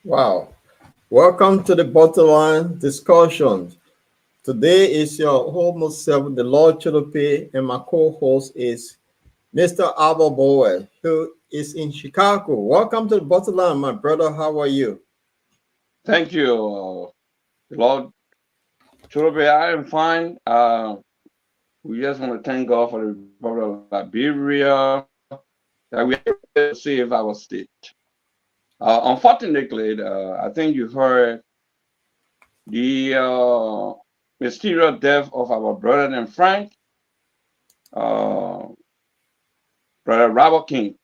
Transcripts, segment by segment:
Wow. Welcome to the bottom line discussion. Today is your host self, the Lord Chilope, and my co-host is Mr. Abel Bowe, who is in Chicago. Welcome to the bottom line, my brother. How are you? Thank you, Lord Chorobe. I am fine. We just want to thank God for the Republic of Liberia that we are able to save our state. Unfortunately, I think you heard the mysterious death of our brother and Frank, uh, brother Robert King.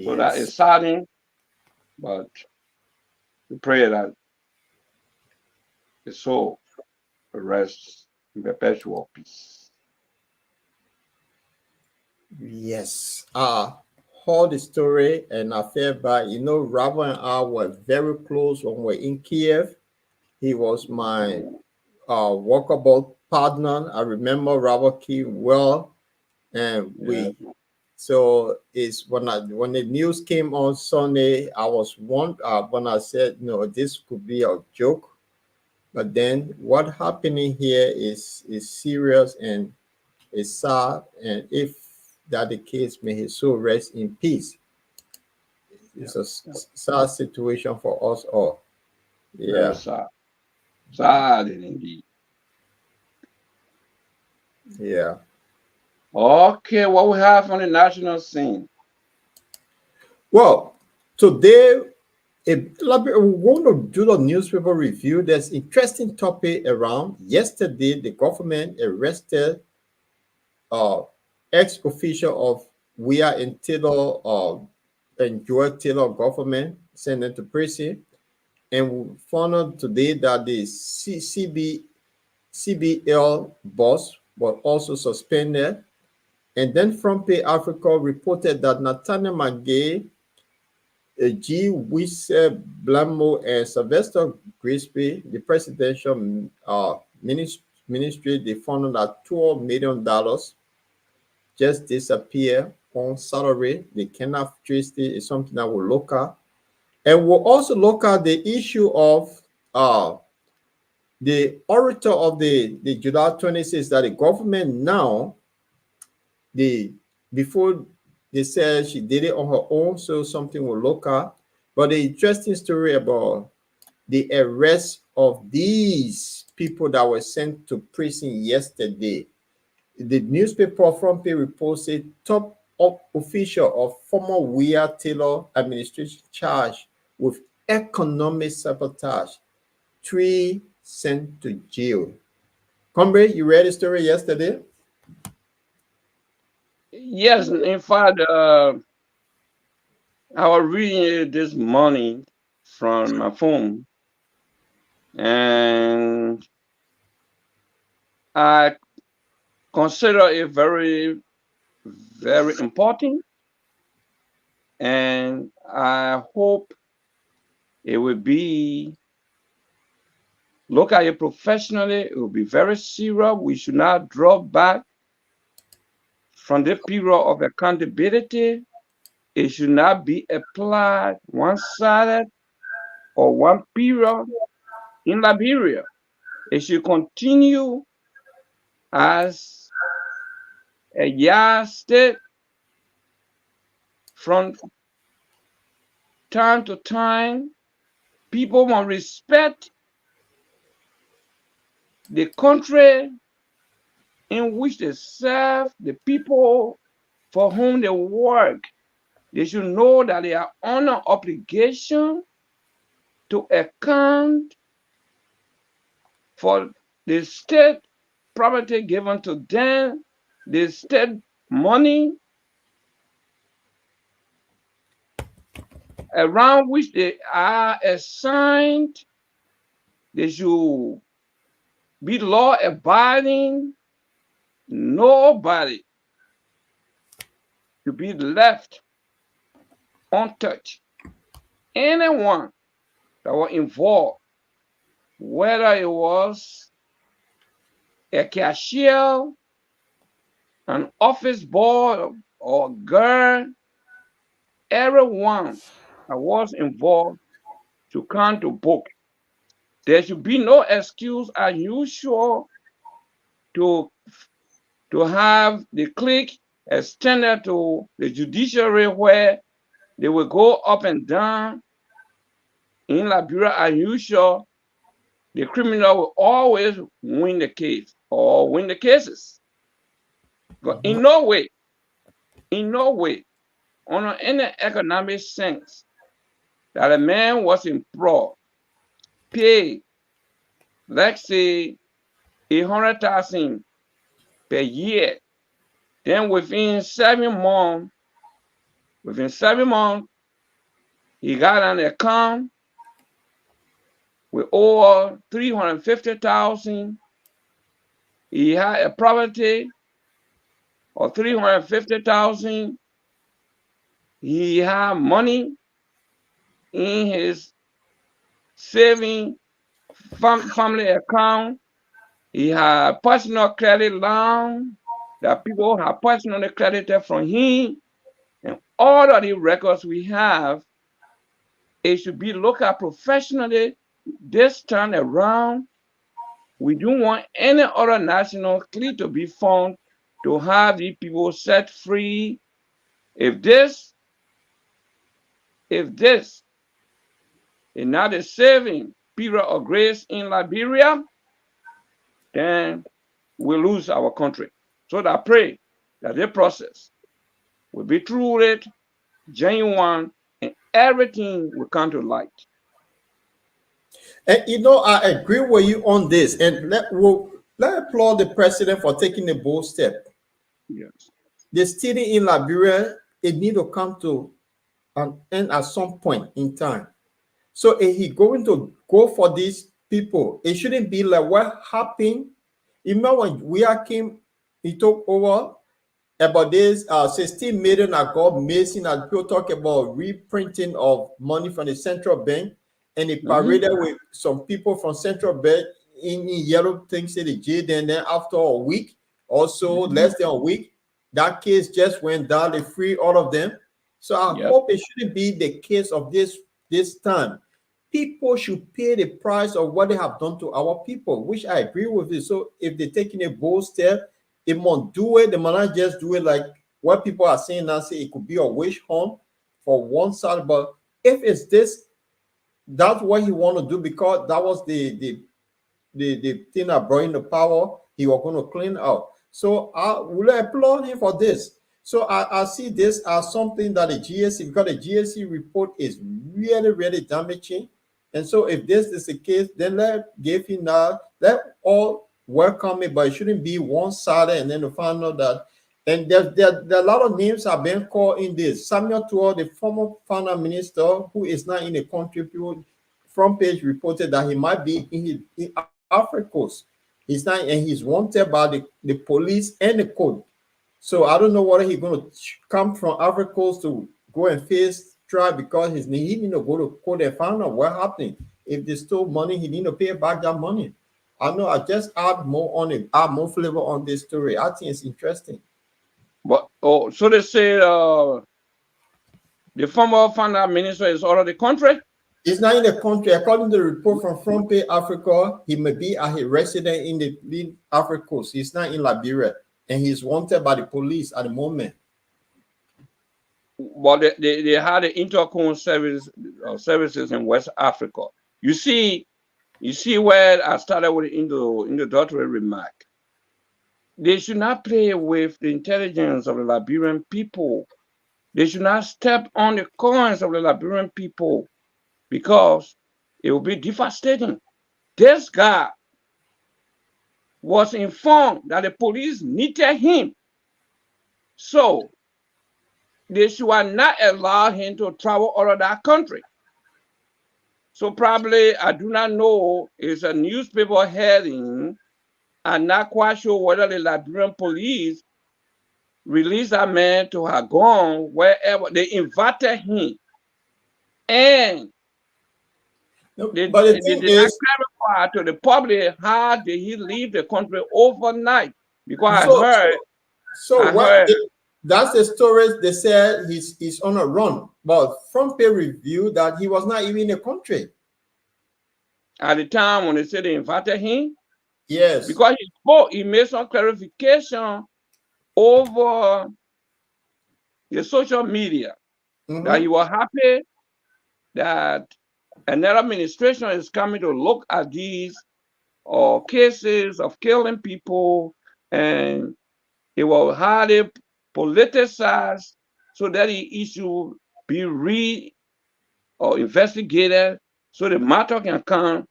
So that Yes. is saddening, but we pray that his soul rests in perpetual peace. Yes. Heard the story and I felt bad. Rabbi and I were very close when we were in Kiev. He was my walkabout partner. I remember Robert King well, and Yeah. it's when the news came on Sunday, I was one when I said no, this could be a joke, but then what happening here is serious and it's sad, and if that the case, may his soul rest in peace. Yeah. It's a Yeah. sad situation for us all. Very Yeah, sad. Sad indeed. yeah. Okay, what we have on the national scene? Well, today we want to do the newspaper review. There's interesting topic around. Yesterday, the government arrested uh, ex-official of We Are in Taylor and Joel Taylor government, sent them to prison. And we found out today that the CBL boss was also suspended. And then Front Page Africa reported that Nathaniel McGay, G. Wisse Blamo, and Sylvester Grisby, the presidential ministry, they found that $12 million just disappear on salary. They cannot trace it. It's something that will look at. And we'll also look at the issue of the orator of the July 26th that the government now, the before they said she did it on her own, so something will look at. But the interesting story about the arrest of these people that were sent to prison yesterday. The newspaper Front Page reported top official of former Weir Taylor administration charged with economic sabotage, three sent to jail. Comrade, you read the story yesterday? Yes, in fact, I was reading it this morning from my phone, and I consider it very, very important, and I hope it will be look at it professionally. It will be very serious. We should not draw back from the period of accountability. It should not be applied one-sided or one period in Liberia. It should continue as a yardstick from time to time. People must respect the country in which they serve, the people for whom they work. They should know that they are under obligation to account for the state property given to them, the state money around which they are assigned. They should be law abiding. Nobody should be left untouched. Anyone that was involved, whether it was a cashier, an office boy, or girl, everyone that was involved to come to book. There should be no excuse as usual to have the clique extended to the judiciary where they will go up and down. In Liberia as usual, the criminal will always win the case or win the cases. But in no way, on any economic sense, that a man was employed, paid, let's say, 100,000 per year. Then within 7 months, he got an account with over 350,000. He had a property of 350,000. He had money in his saving family account. He had personal credit loan that people have personally credited from him. And all of the records we have, it should be looked at professionally. This time around, we don't want any other national clique to be found to have these people set free. If this is not a saving period of grace in Liberia, then we lose our country. So I pray that the process will be truly genuine and everything will come to light. And I agree with you on this. And let applaud the president for taking a bold step. Yes. The stealing in Liberia, it need to come to an end at some point in time. So if he going to go for these people, it shouldn't be like what happened. Remember when we came, he took over about this 16 million that got missing, and people talk about reprinting of money from the central bank, and he paraded with some people from central bank in yellow things in the jail. And then after a week, also less than a week, that case just went down. They free all of them. So I hope it shouldn't be the case of this time. People should pay the price of what they have done to our people, which I agree with you. So if they're taking a bold step, they must do it. They might not just do it like what people are saying now, say it could be a wish hunt for one side. But if it's this, that's what he want to do, because that was the thing that brought in the power. He was going to clean out. So I will applaud him for this. So I see this as something that the GSC, because the GSC report is really, really damaging. And so if this is the case, then let give him that. Let all welcome it, but it shouldn't be one-sided and then to find out that. And there a lot of names have been called in this. Samuel Tuor, the former finance minister, who is not in the country, people front page reported that he might be in Africa Coast. He's not, and he's wanted by the police and the court. So I don't know whether he's going to come from Africa Coast to go and face trial, because he need to go to court and find out what happened. If they stole money, he need to pay back that money. I know. I just add more flavor on this story. I think it's interesting. But so they say the former finance minister is out of the country? He's not in the country. According to the report from Front Page Africa, he may be a resident in the Africa Coast. He's not in Liberia, and he's wanted by the police at the moment. But they had the intercom services in West Africa. You see where I started with the introductory remark. They should not play with the intelligence of the Liberian people. They should not step on the coins of the Liberian people, because it will be devastating. This guy was informed that the police needed him. So they should not allow him to travel out of that country. So probably, I do not know, it's a newspaper heading. I'm not quite sure whether the Liberian police released that man to have gone wherever. They invited him. And they did not clarify to the public how did he leave the country overnight. Because that's the story. They said he's on a run, but Front Page reviewed that he was not even in the country. at the time when they said they invited him, Yes. because he spoke, he made some clarification over the social media that he Mm-hmm. was happy that another administration is coming to look at these cases of killing people, and it will highly politicized so that the issue be re or investigated so the matter can come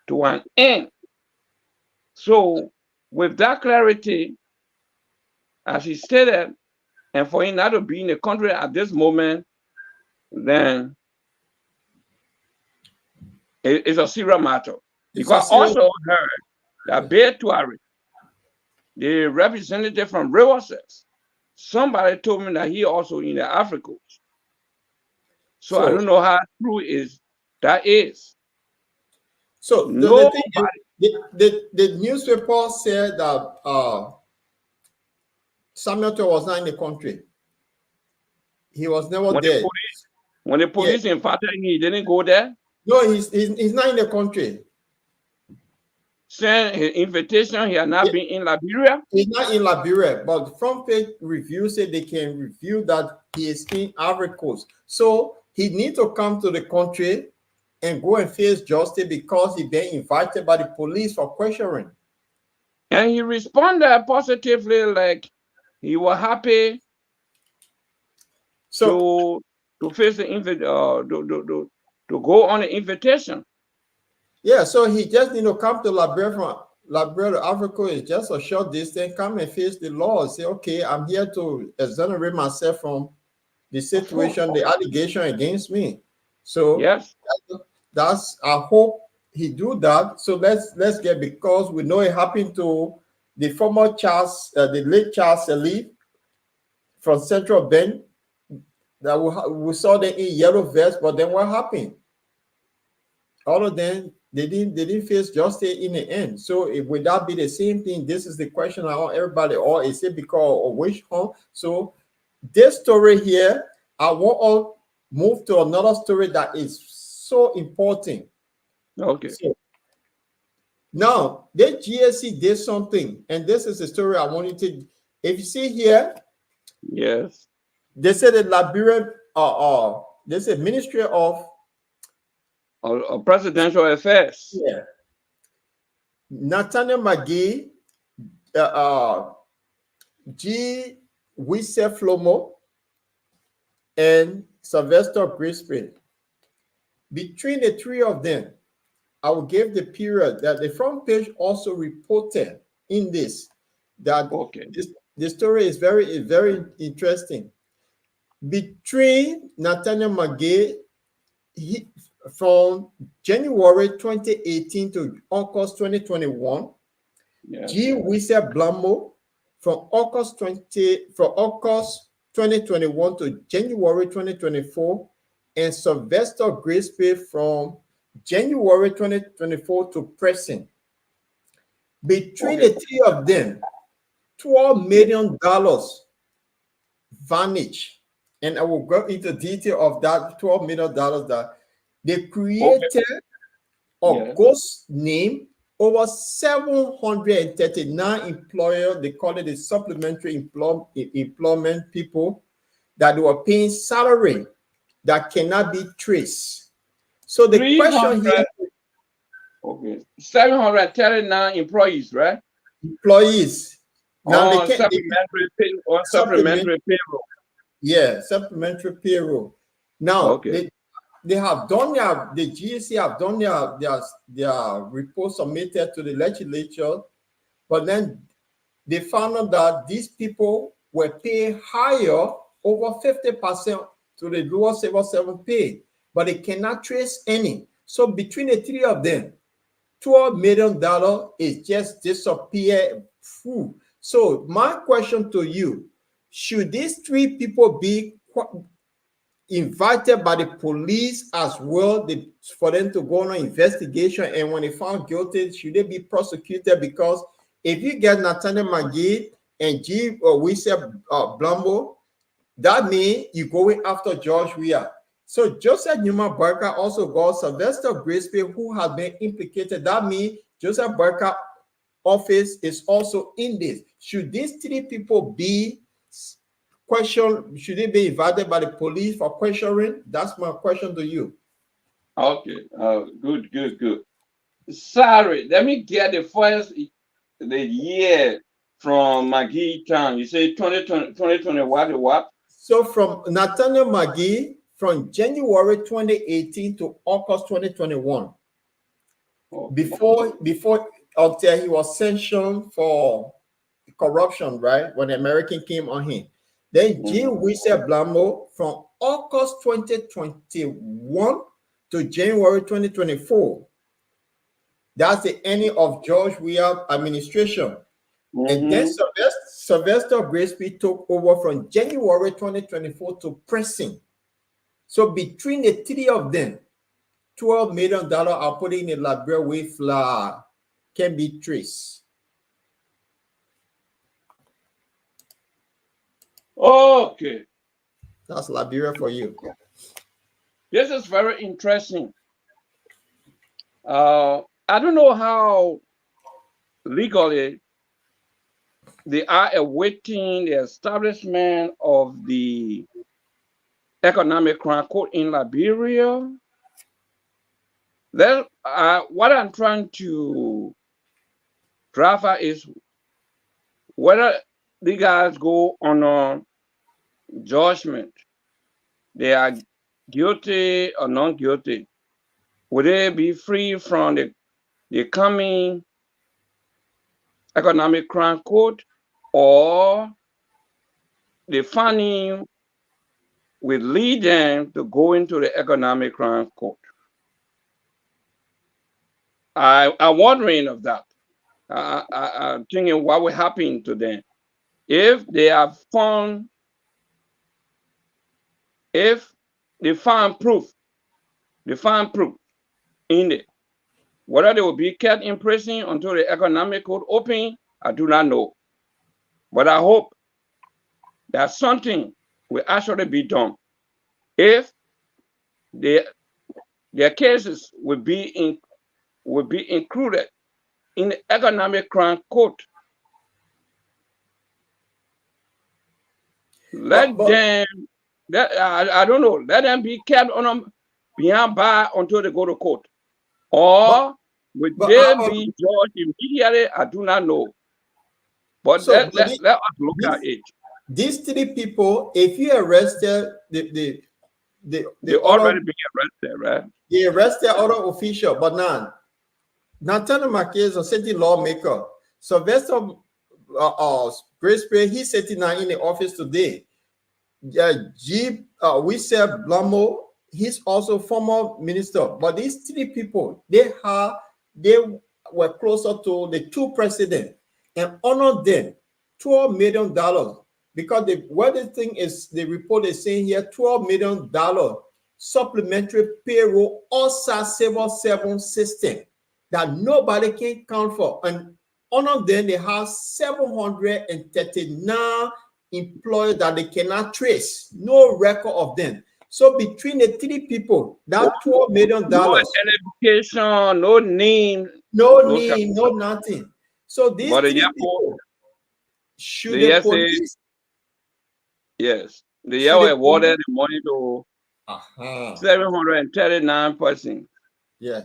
to an end. So with that clarity, as he stated, and for him not to be in the country at this moment, then it's a serious matter. It's a Because I serious. also heard that Betuari, the representative from Rivers, somebody told me that he also in the Africa. So I So, don't know how true is that is. the thing is, Nobody the newspaper said that Samuel Toy was not in the country. He was never when the there. police when the Yeah. police invited him, he didn't go there. No, he's not in the country. Sent his invitation, he had not Yeah, been in Liberia. he's not in Liberia, but front page review said they can review that he is in Ivory Coast. So he needs to come to the country and go and face justice because he been invited by the police for questioning. And he responded positively, like he was happy So to face the to go on the invitation. yeah, so he just need to come to Liberia from Liberia to Africa is just a short distance. Come and face the law. Say, okay, I'm here to exonerate myself from the situation, the allegation against me. So Yes. that's I hope he do that. So let's get, because we know it happened to the former Charles, the late Charles Salif from Central Bend. That we saw them in yellow vest, but then what happened? All of them they didn't face justice in the end. So would that be the same thing? This is the question I want everybody, or is it because of witch hunt? So this story here, I want to move to another story that is so important. Okay. So now the GSC did something, and this is the story I want you to. If you see here, Yes. they said the Liberian, they said Ministry of Presidential affairs. yeah, Nathaniel McGee, G. Wisse Flomo, and Sylvester Grisby. Between the three of them, I will give the period that the front page also reported in this that Okay. the story is very interesting. Between Nathaniel McGee, from January 2018 to August 2021, Yes. G. Wisse Blambo from August 2021 to January 2024, and Sylvester Grisby from January 2024 to present. Between the three of them, $12 million vanished. And I will go into detail of that $12 million that they created a ghost name over 739 employers. They call it the supplementary employment people that they were paying salary that cannot be traced. So the question here, okay, 739 employees, right? employees. Now they On can't supplementary payroll. Yeah, supplementary payroll. Now Okay. they have done the GSC have done their report submitted to the legislature, but then they found out that these people were paid higher, over 50% to the lower civil servant pay, but they cannot trace any. So between the three of them, $12 million is just disappear. So my question to you, should these three people be invited by the police as well for them to go on an investigation, and when they found guilty, should they be prosecuted? Because if you get Nathaniel McGee and G. Wisse Blambo, that means you're going after George Weah. So Joseph Newman Barker also got Sylvester Grisby, who has been implicated. That means Joseph Barker office is also in this. Should these three people be questioned? Should they be invited by the police for questioning? That's my question to you. Okay. Good, good, good. Sorry, let me get the year from McGee Town. You say 2020 what? So from Nathaniel McGee from January 2018 to August 2021, Okay. before until he was sanctioned for corruption, right? When the American came on him. Then Jean Mhm. Wissel Blamo from August 2021 to January 2024. That's the ending of George Weah administration. And then Mhm. Sylvester Grisby took over from January 2024 to present. So between the three of them, $12 million are put in a Liberia way flour can be traced. Okay. That's Liberia for you. This is very interesting. I don't know how legally they are awaiting the establishment of the economic crime court in Liberia. What I'm trying to draft out is whether the guys go on a judgment, they are guilty or not guilty. Would they be free from the coming economic crime court, or the funding will lead them to go into the economic crime court? I'm wondering of that. I'm thinking what will happen to them if they have found, if they find proof, they find proof in it. Whether they will be kept in prison until the economic court open, I do not know. But I hope that something will actually be done. If they, their cases will be included in the economic crime court, But let them, I don't know, let them be kept on them behind bar until they go to court. but Or would but they be judged immediately? I do not know. But so let us look at these it. these three people, if you arrested They the already other been arrested, right? the arrested other official, but now Nathaniel McKay is a city lawmaker. Sylvester Grisby, he's sitting now in the office today. Yeah, we said Blamo, he's also former minister. But these three people, they were closer to the two presidents and honored them $12 million because what the thing is, the report is saying here $12 million supplementary payroll OSA civil servant system that nobody can count for. And honor them, they have 739 employers that they cannot trace, no record of them. So between the three people, that $12 million, No identification, no name, no no stuff. name, no nothing. So these But the three airport, people, should the the say police, yes. The should air the awarded police, the money to uh-huh, 739 persons. yeah.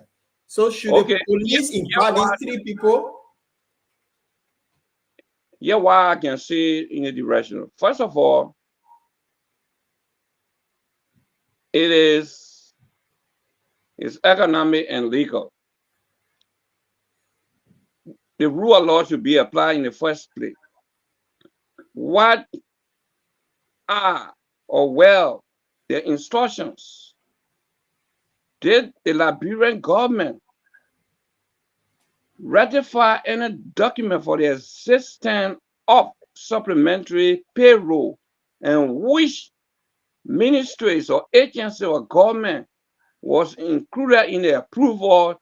So should the Okay, police invite these three people? here why I can see in a direction. First of all, it is it's economic and legal. The rule of law should be applied in the first place. What are or well the instructions? Did the Liberian government ratify any document for the existence of supplementary payroll, and which ministries or agency or government was included in the approval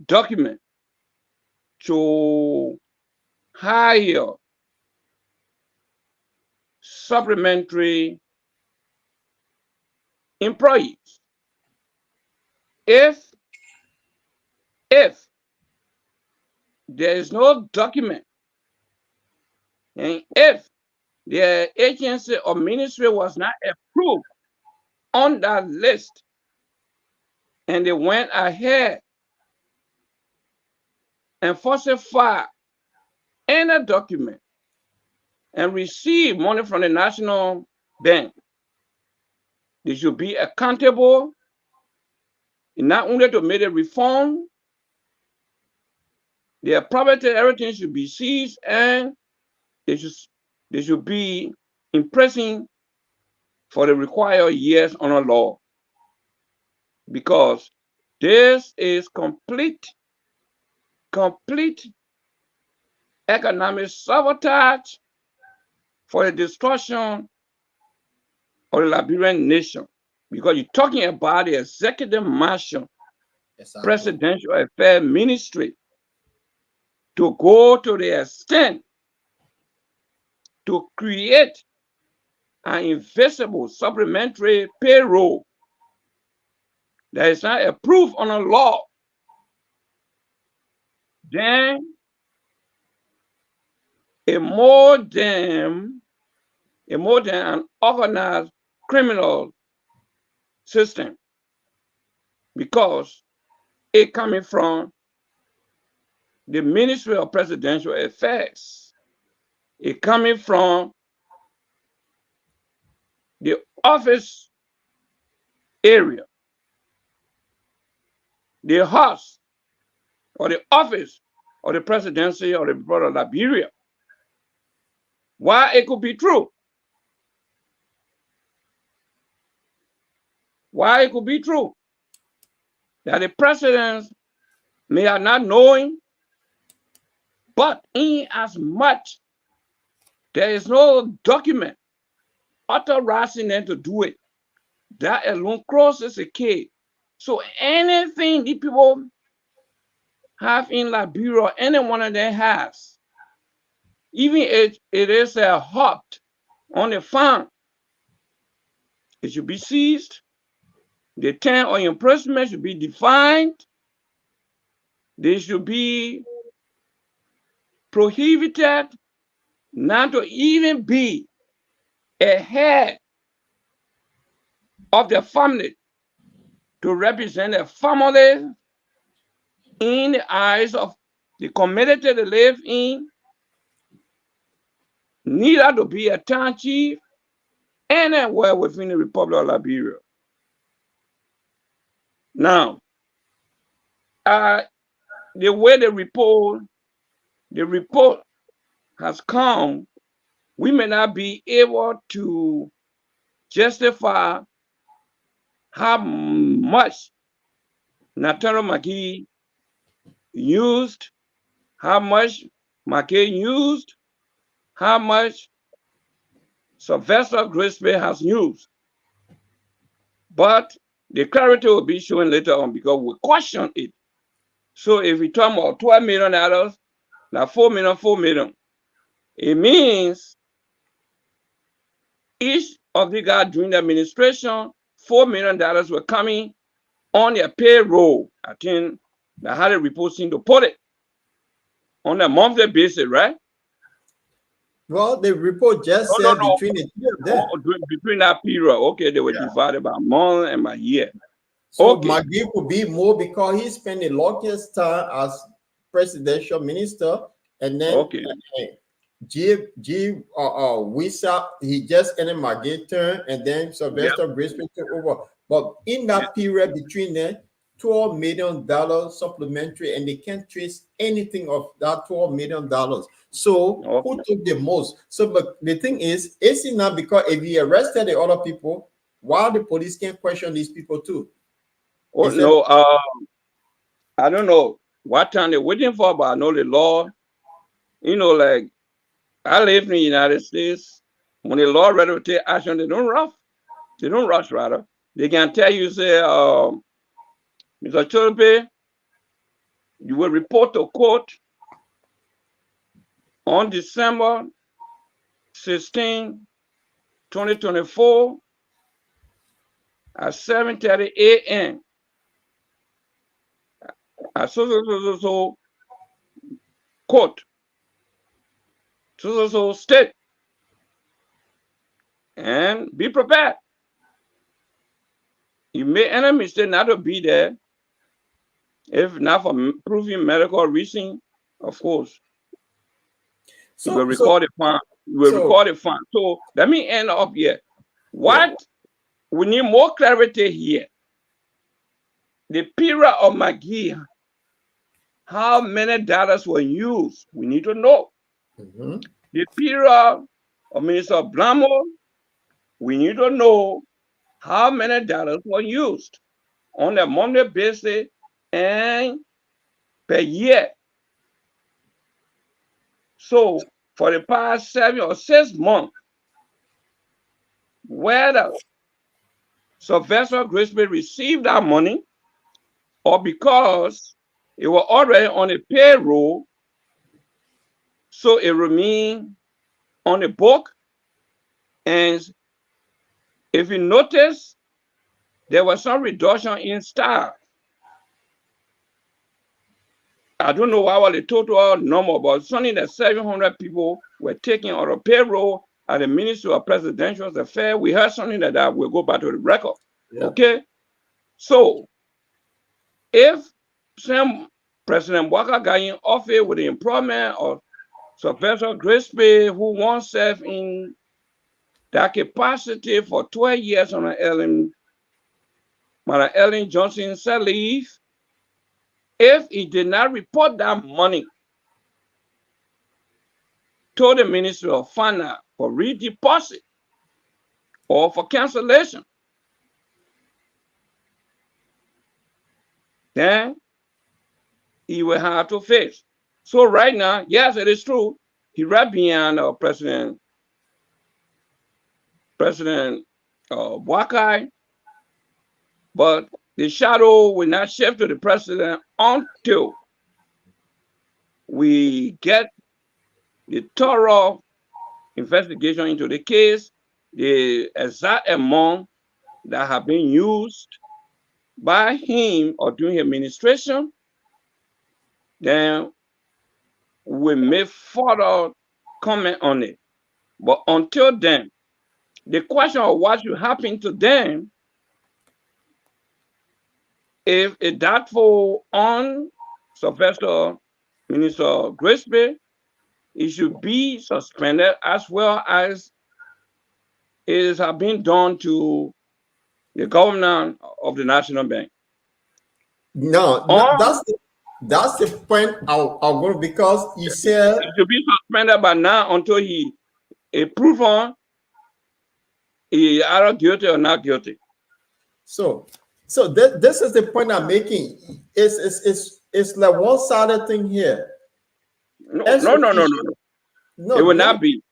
document to hire supplementary employees. If there is no document, and if the agency or ministry was not approved on that list, and they went ahead and falsified any document and received money from the national bank, they should be accountable, not only to make a refund, their property, everything should be seized, and they should be in prison for the required years under law, because this is complete economic sabotage for the destruction of the Liberian nation. Because you're talking about the executive mansion, Exactly. presidential affairs ministry, to go to the extent to create an invisible supplementary payroll that is not approved on a law, then a more than an organized criminal system, because it coming from the Ministry of Presidential Affairs. It coming from the office area, the house or the office of the presidency or the Republic of Liberia. Why it could be true? Why it could be true that the president may have not known, but in as much there is no document authorizing them to do it, that alone crosses the case. So anything the people have in Liberia, any one of them has, even if it is a hut on the farm, it should be seized. The term of imprisonment should be defined. They should be prohibited not to even be a head of the family, to represent a family in the eyes of the community they live in, neither to be a town chief anywhere within the Republic of Liberia. Now, the way the report has come, we may not be able to justify how much Nataro McGee used, how much McKay used, how much Sylvester Grisby has used. But the clarity will be shown later on, because we question it. So if we talk about $12 million, now 4 million, 4 million, it means each of the guys during the administration, $4 million were coming on their payroll. I think they had a report seem to put it on a monthly basis, right? Well, the report just said between the two of them. Between that period, okay, they were divided by month and by year. So Okay. McGee could be more because he spent the longest time as presidential minister, and then Okay. Wisa, he just ended McGee term, and then Sylvester Grisby took over. But in that period between them, $12 million supplementary, and they can't trace anything of that $12 million. So who took the most? So, but the thing is it not because if he arrested the other people, why the police can't question these people too? Oh, no, I don't know what time they're waiting for, but I know the law, like I live in the United States. When the law ready to take action, they don't rush. They don't rush, rather. They can tell you, say, Mr. Cholope, you will report to court on December 16, 2024 at 7:30 a.m. at so court, so state, and be prepared. You may any mistake not to be there, if not for proving medical reason, of course. You will So, so, record it fine. You will so, record it fine. So let me end up here. yeah. What we need more clarity here. The period of McGee, how many dollars were used? We need to know. Mhm. The period of Minister Blamo, we need to know how many dollars were used on a monthly basis and per year. So for the past 7 or 6 months, whether Sylvester Grisby received that money or because it was already on a payroll, so it remained on the book. And if you notice, there was some reduction in staff. I don't know what was the total number, but something that 700 people were taken on a payroll at the Ministry of Presidential Affairs. We heard something like that. We'll go back to the record. Yeah. Okay? So if some President Walker got in office with the employment of Sylvester Grisby, who once served in that capacity for 12 years on Madam Ellen Johnson said leave, if he did not report that money to the Ministry of Finance for redeposit or for cancellation, then he will have to face. So right now, yes, it is true. He right behind President Wakai, but the shadow will not shift to the president until we get the thorough investigation into the case, the exact amount that have been used by him or during his administration, then we may further comment on it. But until then, the question of what should happen to them if a doubtful on Sylvester Minister Grisby, it should be suspended as well as it has been done to the governor of the National Bank. No, Or that's the point I'll go, because you said it should be suspended by now until he a proof on he either guilty or not guilty. so. So this is the point I'm making. It's like one-sided thing here. No, Ex no, no, no, no, officio, no. no, It will let me, not be.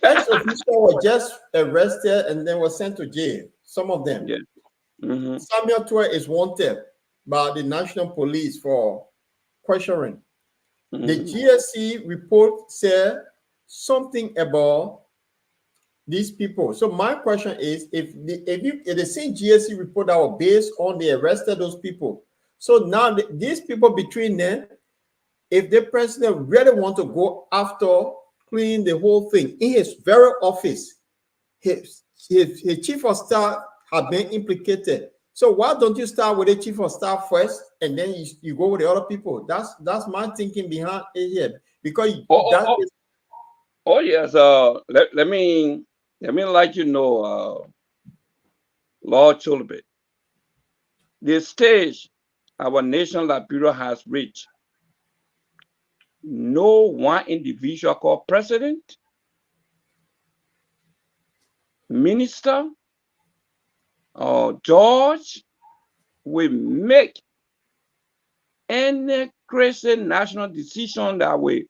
ex officio were just arrested and then were sent to jail. Some of them. Yeah. Mm-hmm. Samuel Twe is wanted by the National Police for questioning. The Mm-hmm. GSC report said something about these people. So my question is, if the same GSC report that was based on they arrested those people, so now these people between them, if the president really want to go after clean the whole thing in his very office, his chief of staff have been implicated. So why don't you start with the chief of staff first, and then you go with the other people? That's my thinking behind it here, because that is. Oh yes. Let me let you know, Lord Chulbe, the stage our nation Liberia has reached. No one individual called president, minister, or judge will make any crazy national decision that will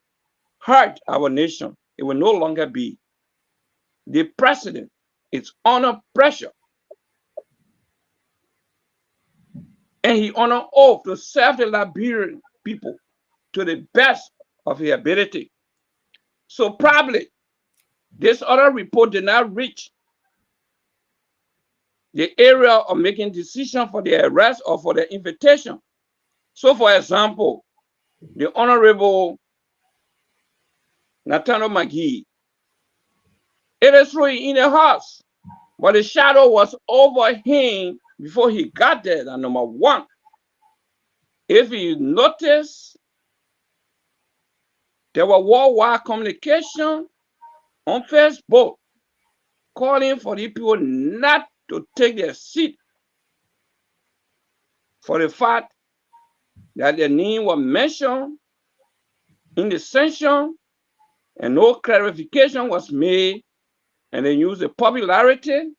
hurt our nation. It will no longer be. The president is under pressure, and he under oath to serve the Liberian people to the best of his ability. So probably this other report did not reach the area of making decision for the arrest or for the invitation. So, for example, the Honorable Nathaniel McGee, it is true in the house, but the shadow was over him before he got there. That number one. If you notice, there were worldwide communication on Facebook calling for the people not to take their seat for the fact that their name was mentioned in the session and no clarification was made, and they used the popularity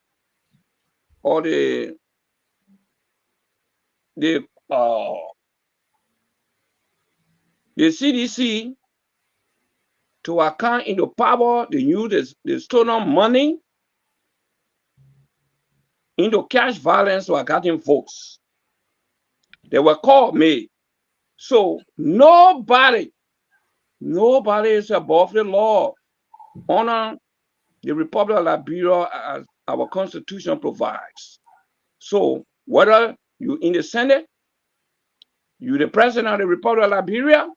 or the uh, the CDC to account into power. They use the stolen money into cash violence to getting votes. They were called made. So nobody is above the law. Honor the Republic of Liberia as our Constitution provides. So whether you in the Senate, you the President of the Republic of Liberia,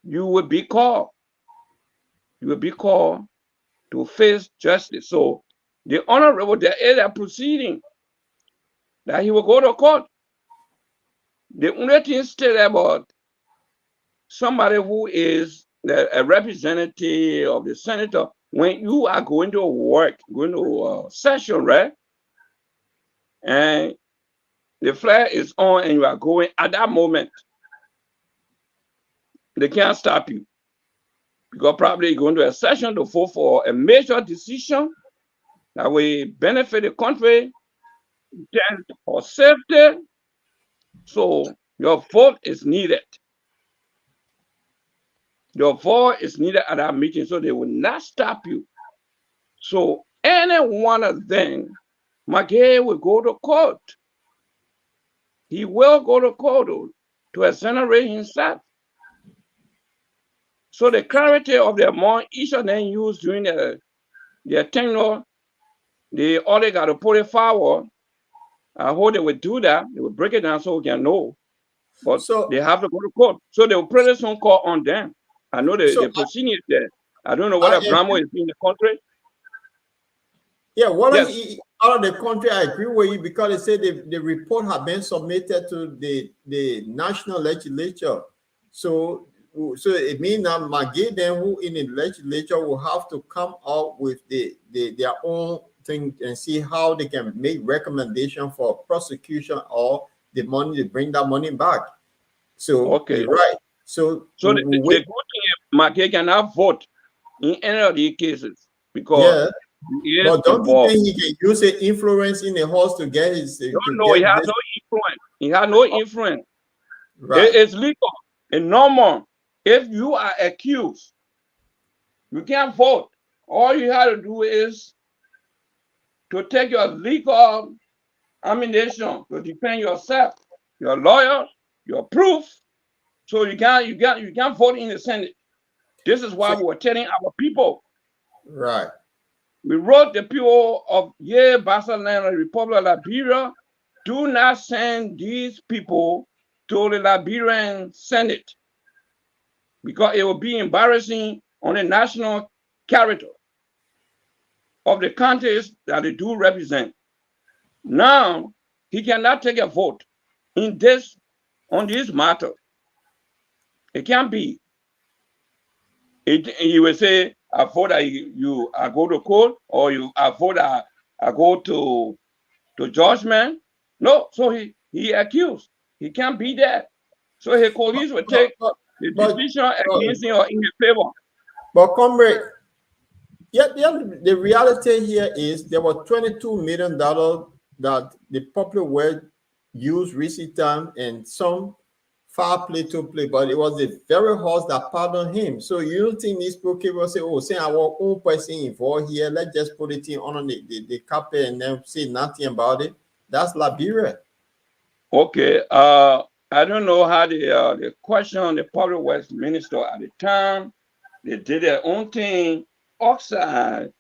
you will be called. You will be called to face justice. So the Honorable, there is a proceeding that he will go to court. The only thing stated about somebody who is a representative of the senator, when you are going to work, going to session, right? And the flare is on and you are going at that moment, they can't stop you. Because probably you're going to a session to vote for a major decision that will benefit the country for safety. So your vote is needed. Your vote is needed at that meeting, so they will not stop you. So any one of them, McGee will go to court. He will go to court to exonerate himself. So the clarity of the amount each of them used during their tenure, they only got to put it forward. I hope they will do that. They will break it down so we can know. But So, they have to go to court. So they will press some court on them. I know so the proceeding is there. I don't know I whether Bramo is in the country. Yeah, what Yes. out of the country, I agree with you because they say the report had been submitted to the national legislature. So it means that McGee then who in the legislature will have to come up with their own thing and see how they can make recommendation for prosecution or the money to bring that money back. So Okay. right. So the good thing is McGee cannot vote in any of these cases because he is but don't involved. you think he can use the influence in the house to get his? No, he has no influence. He has no influence. Right. It's legal and normal. If you are accused, you can't vote. All you have to do is to take your legal ammunition to defend yourself, your lawyer, your proof. So you can't vote in the Senate. This is why we were telling our people. Right. We wrote the people of Barcelona, Republic of Liberia, do not send these people to the Liberian Senate because it will be embarrassing on the national character of the countries that they do represent. Now, he cannot take a vote on this matter. It can't be. He will say, I vote that I go to court, or I vote I go to judgment. No, so he accused. He can't be there. So his police will take the decision against him or in his favor. But comrade, the reality here is there was $22 million that the public were used recent time and some foul play to play, but it was the very horse that pardoned him. So you don't think these people will say, oh, say our own person involved here, let's just put it in on the carpet and then say nothing about it? That's Liberia. Okay. I don't know how the question the public was minister at the time. They did their own thing outside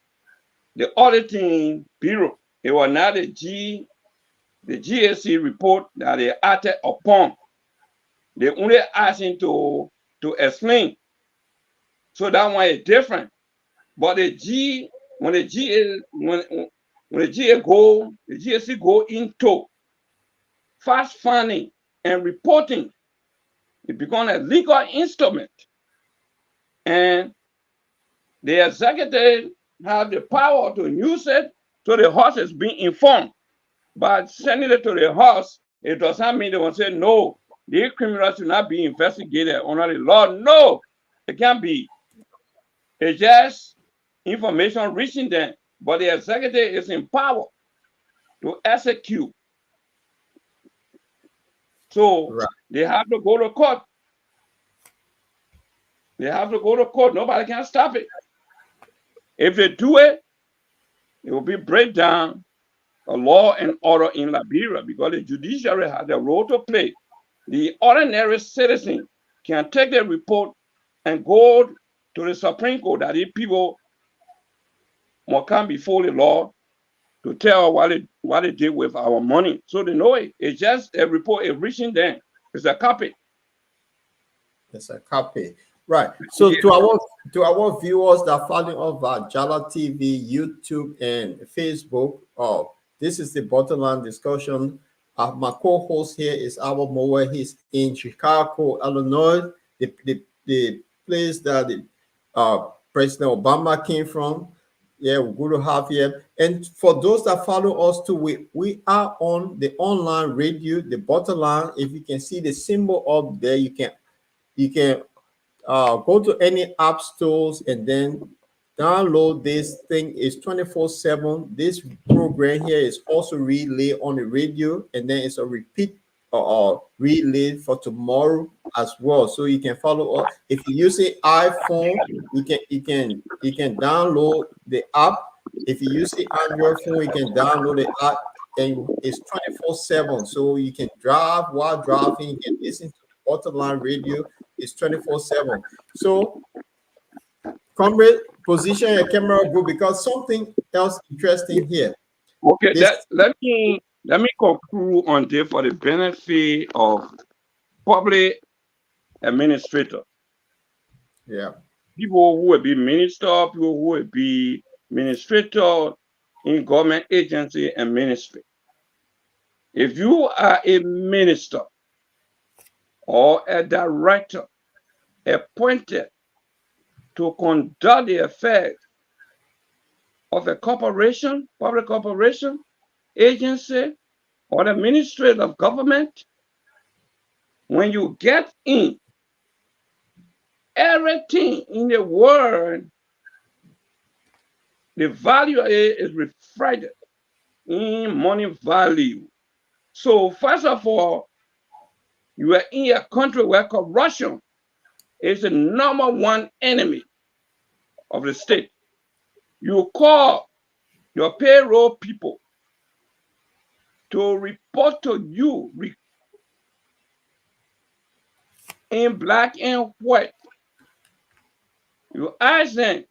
the auditing bureau. It was not the GAC report that they acted upon. They only asked him to explain. So that one is different. But when the GAC go into fast funding and reporting, it becomes a legal instrument. And the executive have the power to use it so the horse is being informed. But sending it to the horse, it does not mean they will say, no, the criminals should not be investigated under the law. No, it can't be. It's just information reaching them. But the executive is empowered to execute. So Right. they have to go to court. They have to go to court. Nobody can stop it. If they do it, it will be breakdown of law and order in Liberia because the judiciary has a role to play. The ordinary citizen can take the report and go to the Supreme Court that these people must come before the law to tell what they did with our money. So they know it. It's just a report, it's reaching them. It's a copy. It's a copy. Right. So to our viewers that follow us at Jala TV, YouTube, and Facebook, this is the bottom line discussion. My co-host here is Albert Moore. He's in Chicago, Illinois, the place that President Obama came from. Yeah, we're good to have here. And for those that follow us too, we are on the online radio, the bottom line. If you can see the symbol up there, you can go to any app stores and then download this thing. Is 24/7. This program here is also relayed on the radio, and then it's a repeat relay for tomorrow as well. So you can follow up. If you use an iPhone, you can download the app. If you use the Android phone, you can download the app, and it's 24/7. So you can drive while driving, you can listen to the bottom line radio. It's 24/7. So, comrade, position your camera good because something else interesting here. Okay, let me conclude on this for the benefit of public administrator. Yeah. People who will be minister, people who will be administrator in government agency and ministry. If you are a minister or a director appointed to conduct the affairs of a corporation, public corporation, agency, or the ministry of government, when you get in, everything in the world, the value of it is reflected in money value. So first of all, you are in a country where corruption is the number one enemy of the state. You call your payroll people to report to you in black and white. You ask them,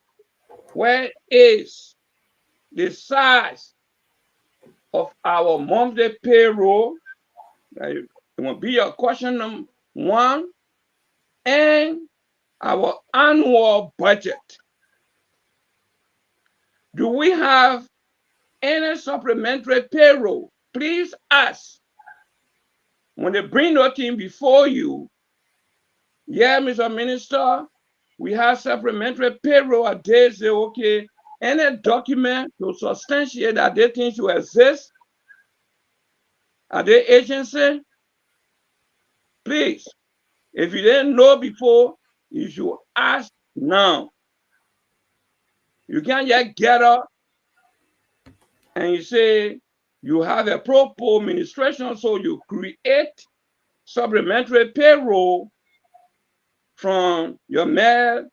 where is the size of our monthly payroll? It will be your question number one. And our annual budget. Do we have any supplementary payroll? Please ask. When they bring nothing before you, yeah, Mr. Minister, we have supplementary payroll. They say, okay, any document to substantiate that they think should exist at the agency, please. If you didn't know before, you should ask now. You can't just get up and you say you have a proper administration, so you create supplementary payroll from your mere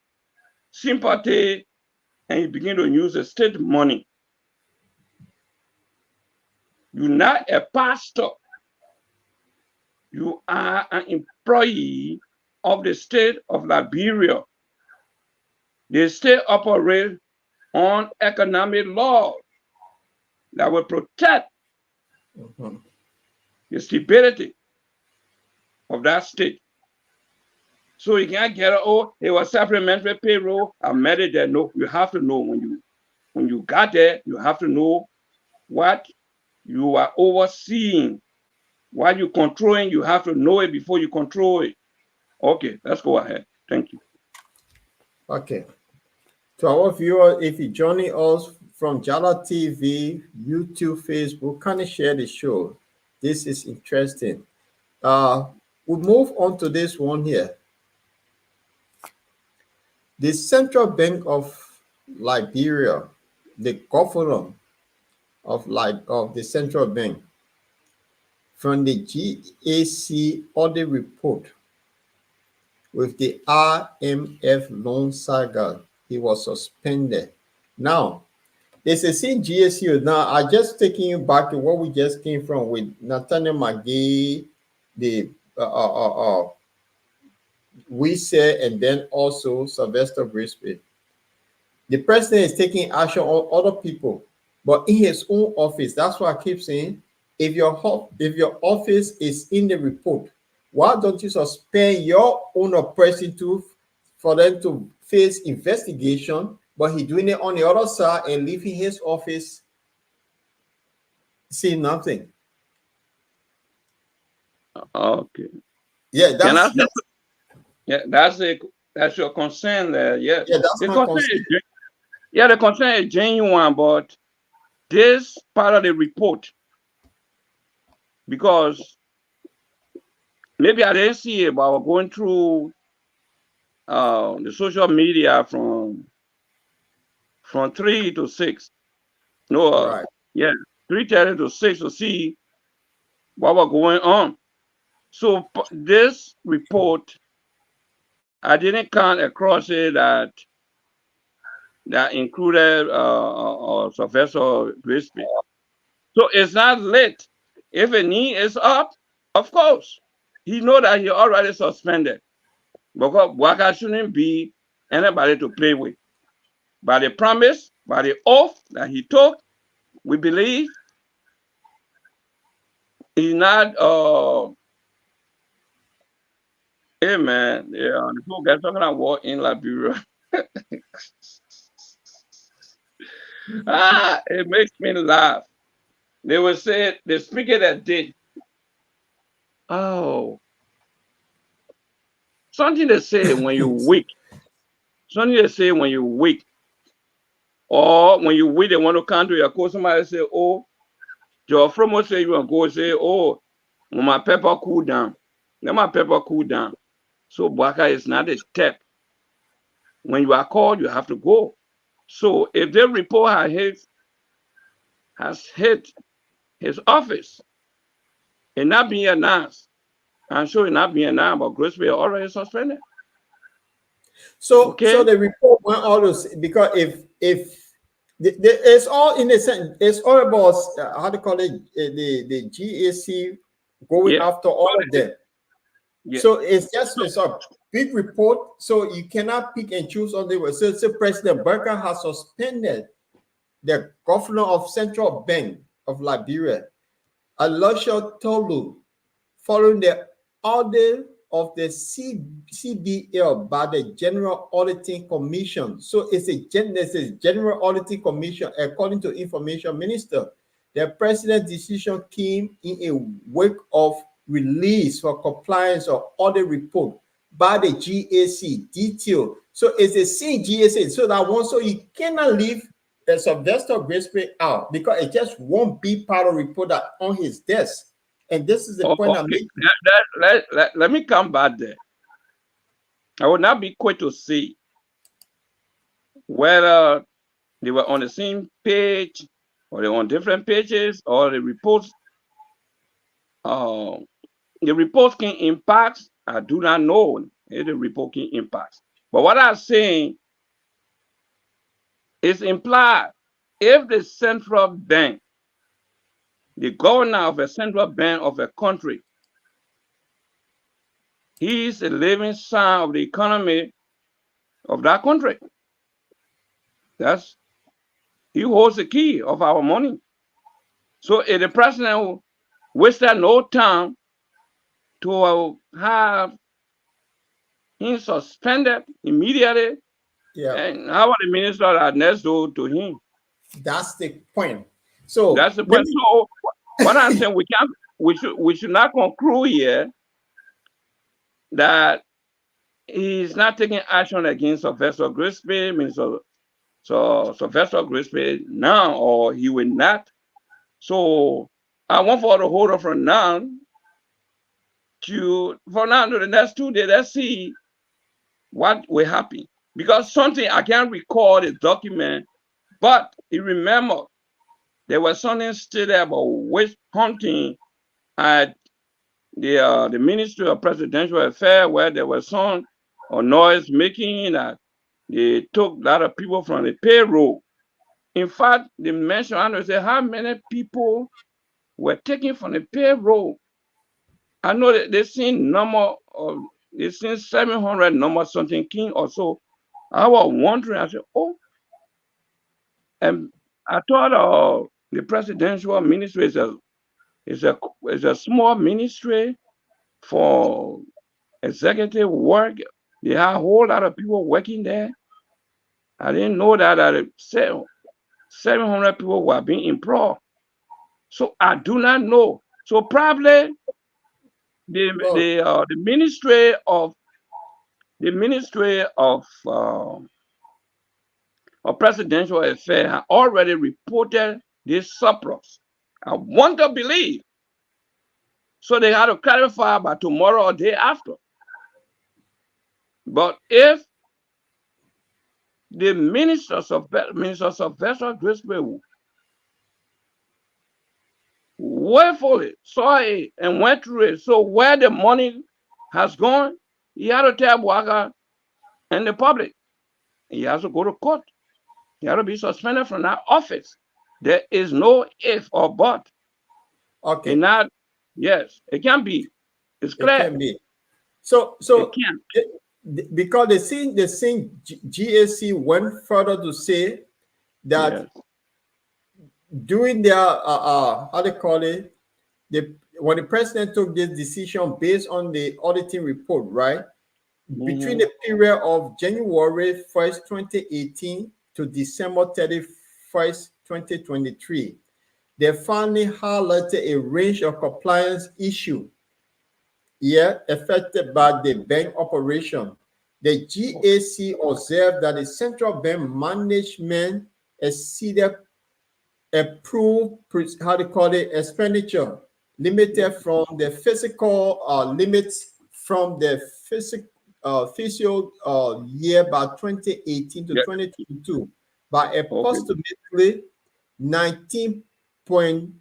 sympathy and you begin to use the state money. You're not a pastor. You are an employee of the state of Liberia. The state operates on economic law. that will protect Mhm. the stability of that state. So you can't get, oh, it was supplementary payroll. I met it there. No, you have to know when you got there, you have to know what you are overseeing. What you controlling, you have to know it before you control it. Okay, let's go ahead. Thank you. Okay. To our viewers, if you're joining us from Jala TV, YouTube, Facebook, kindly share the show. This is interesting. We move on to this one here. The Central Bank of Liberia, the governor of the central bank, from the GAC audit report with the IMF loan saga, he was suspended. Now, there's a same GSU. Now, I just taking you back to what we just came from with Nathaniel McGee, the we said, and then also Sylvester Brisbane. The president is taking action on other people, but in his own office. That's why I keep saying, if your office is in the report, why don't you suspend your own person to for them to face investigation? But he doing it on the other side and leaving his office see nothing. Okay. Yeah, Can I that's say, yeah, that's your concern there. Yeah. yeah, that's The my concern concern. yeah, the concern is genuine, but this part of the report, because maybe I didn't see it, but I was going through the social media from 3 to 6. No, Right. yeah, 3:30 to 6 to see what was going on. So this report, I didn't come across it that included Professor Brisbane. So it's not late. If a knee is up, of course, he know that he already suspended. Because Waka shouldn't be anybody to play with. By the promise, by the oath that he took, we believe he's not hey man, yeah, the people guys talking about war in Liberia. It makes me laugh. They will say the speaker that did, oh, something they say when you're weak. Something they say when you're weak. Or when you weak, they want to come to your court. Somebody say, oh, your friend will say you want to go say, oh, when my pepper cool down. Let my pepper cool down. So Baka is not a step. When you are called, you have to go. So if the report has hit his office and not being announced, I'm sure it not being announced, but Grace will already suspended. So Okay? the report went all those because if it's all in a sense, it's all about how to call it the GAC going Yeah. after all of them. Yeah. So it's a big report. So you cannot pick and choose on the way. So President Burker has suspended the governor of Central Bank of Liberia, Alusha Tolu, following the audit of the CBL by the General Auditing Commission. So there's a General Auditing Commission, according to Information Minister. The president's decision came in a wake of release for compliance of audit report by the GAC detail. So it's a same GAC. So that one, so you cannot leave the Sylvester Grisby out because it just won't be part of report that on his desk. And this is the point I'm Okay. making. Let me come back there. I would not be quick to see whether they were on the same page or they were on different pages or uh, the reports can impact. I do not know if the report can impact. But what I'm saying is implied if the central bank, the governor of a central bank of a country, he is a living sign of the economy of that country. That's he holds the key of our money. So if the president wasted no time to have him suspended immediately, Yeah, and how are the minister that next door to him? that's the point. So That's the let point. me. So what I'm saying, we can't, we should not conclude here that he's not taking action against Sylvester Grisby, Minister Sylvester Grisby now, or he will not. So I want for the hold on from now to the next 2 days. Let's see what will happen. Because something I can't recall the document, but you remember there was something stated about witch hunting at the Ministry of Presidential Affairs, where there was some noise making that they took a lot of people from the payroll. In fact, they mentioned, I don't know, say how many people were taken from the payroll. I know that they seen number of, they seen 700 number something king or so. I was wondering, I said, oh, and I thought the presidential ministry is a small ministry for executive work. They have a whole lot of people working there. I didn't know that 700 people were being employed. So I do not know. So probably Well, the ministry of presidential affairs have already reported this surplus. I want to believe. So they had to clarify by tomorrow or day after. But if the ministers of vessel Grisby willfully saw it and went through it, so where the money has gone, he had to tell Waka and the public. He has to go to court. He had to be suspended from that office. There is no if or but. okay, In that, yes, it can be. It's it clear. can be. So, It can. because the GAC went further to say that Yes. during their how they call it, the when the president took this decision based on the auditing report, right? Between Mm-hmm. the period of January 1st, 2018 to December 31st, 2023, they finally highlighted a range of compliance issues, yeah, affected by the bank operation. The GAC observed that the central bank management exceeded approved, how to call it, expenditure limited from the physical limits from the fiscal year by 2018 to Yeah. 2022 by Okay. approximately 19 point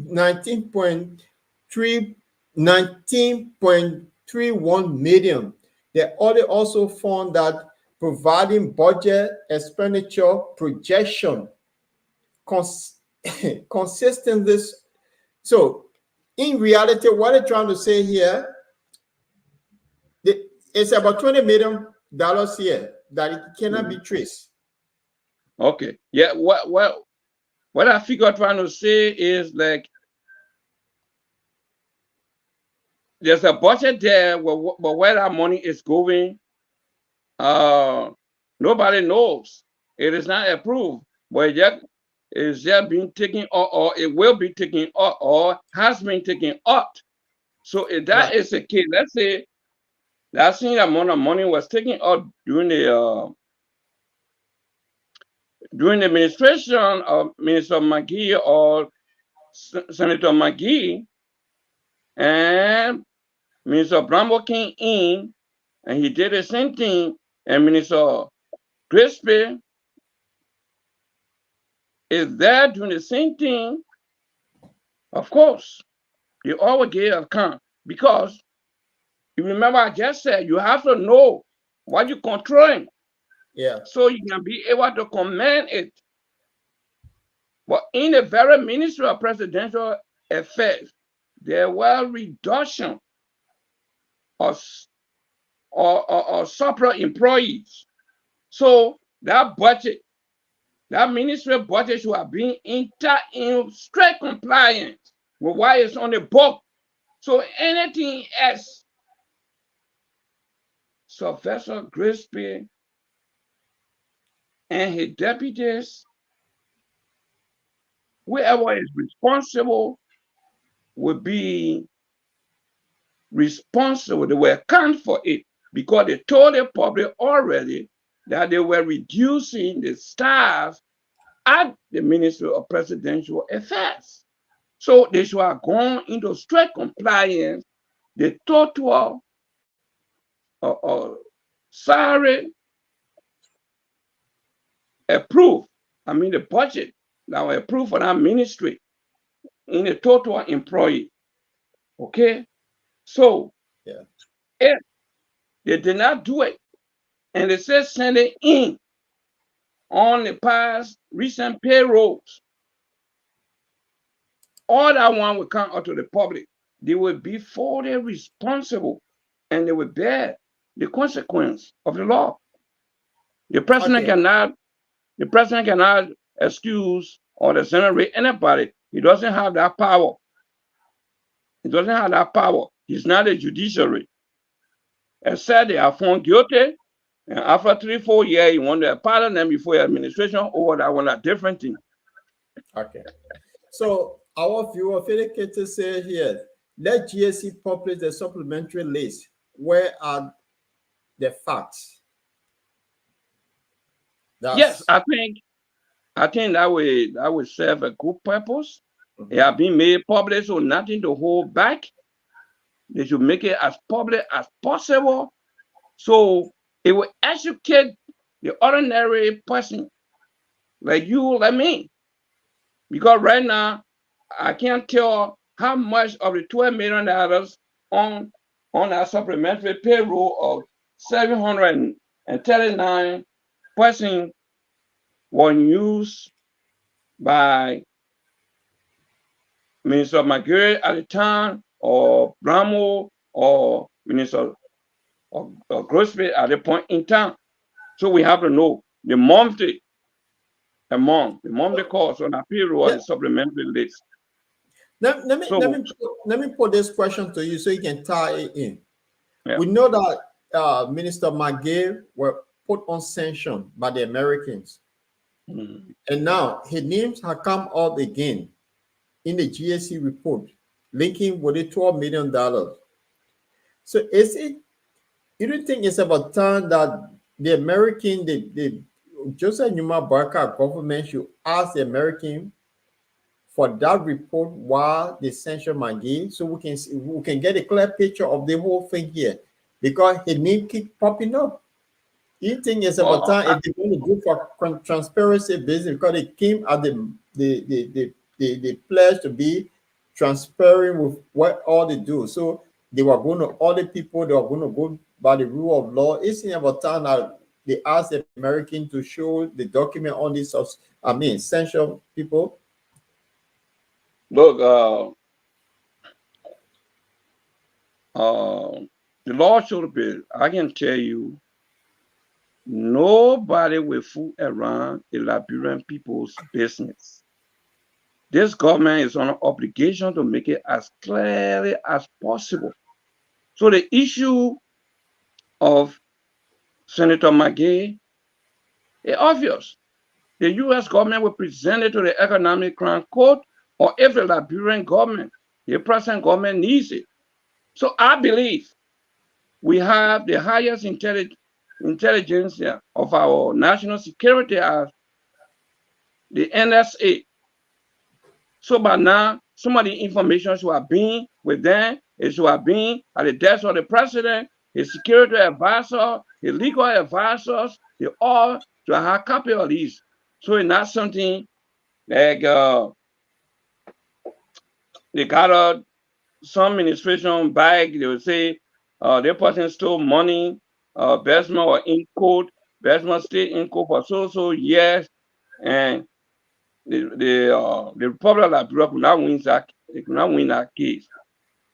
19.3 19.31 million. The audit also found that providing budget expenditure projection cons- consistently. So, in reality, what they're trying to say here, it's about $20 million here that it cannot be Mhm. traced. Okay. Yeah. What I figure trying to say is like there's a budget there, but where that money is going, uh, nobody knows. It is not approved, but yet it's just being taken or it will be taken out or has been taken out. So if Right. that is the case, let's say that same amount of money was taken out during the administration of Minister McGee or Senator McGee, and Minister Bramble came in and he did the same thing, and Minister Grisby is there doing the same thing. Of course, they always give account because you remember I just said you have to know what you're controlling Yeah. so you can be able to command it. But in the very Ministry of Presidential Affairs, there were reduction of or separate employees. So that budget that ministry budget should have been in strict compliance with what is on the book. So anything else, Sylvester Grisby and his deputies, whoever is responsible will be responsible. They will account for it because they told the public already that they were reducing the staff at the Ministry of Presidential Affairs. So they should have gone into strict compliance. The total salary approved, I mean the budget that was approved for that ministry in a total employee. Okay? So Yeah. if they did not do it and they said send it in on the past recent payrolls, all that one will come out to the public. They will be fully responsible and they will bear the consequence of the law. The president Okay. cannot excuse or exonerate anybody. He doesn't have that power. He doesn't have that power. He's not a judiciary. Except they are found guilty, and after 3-4 years, you want to pardon them before your administration or that one a different thing. Okay. So our viewer Felix say here, let GSC publish the supplementary list. Where are the facts? Yes, That's I think that will serve a good purpose. It has been made public, so nothing to hold back. They should make it as public as possible, so it will educate the ordinary person like you, like me. Because right now, I can't tell how much of the $12 million on our supplementary payroll of 739 person was used by Minister McGill at the time, or Bramo, or Minister Grossby at the point in time. So we have to know the monthly cost on our payroll on the supplementary list. let me put this question to you so you can tie it in. Yeah. We know that Minister McGill were put on sanction by the Americans. And now his names have come up again in the GSC report, linking with the $12 million. So is it, you don't think it's about time that the American, the Joseph Numa Barker government should ask the American for that report while they censure McGee, so we can get a clear picture of the whole thing here, because his name keep popping up. You think it's about time if they want to go for transparency business, because they came at the pledge to be transparent with what all they do. So they were going to audit people, they were going to go by the rule of law. It's about time that they asked the American to show the document on this, censure people. Look, the law should be, I can tell you, nobody will fool around the Liberian people's business. This government is on an obligation to make it as clearly as possible. So the issue of Senator McGee is obvious. The U.S. government will present it to the Economic Crime Court, or if the Liberian government, the present government needs it. So I believe we have the highest intelligence of our national security as the NSA. So by now, some of the information should have been with them. It should have been at the desk of the president, his security advisor, his legal advisors. They all should have a copy of these. So it's not something like they got some administration bag. They will say their person stole money, Besma or in court, Besma stayed in court for so years, and the Republic of Liberia could not win that. They could not win that case.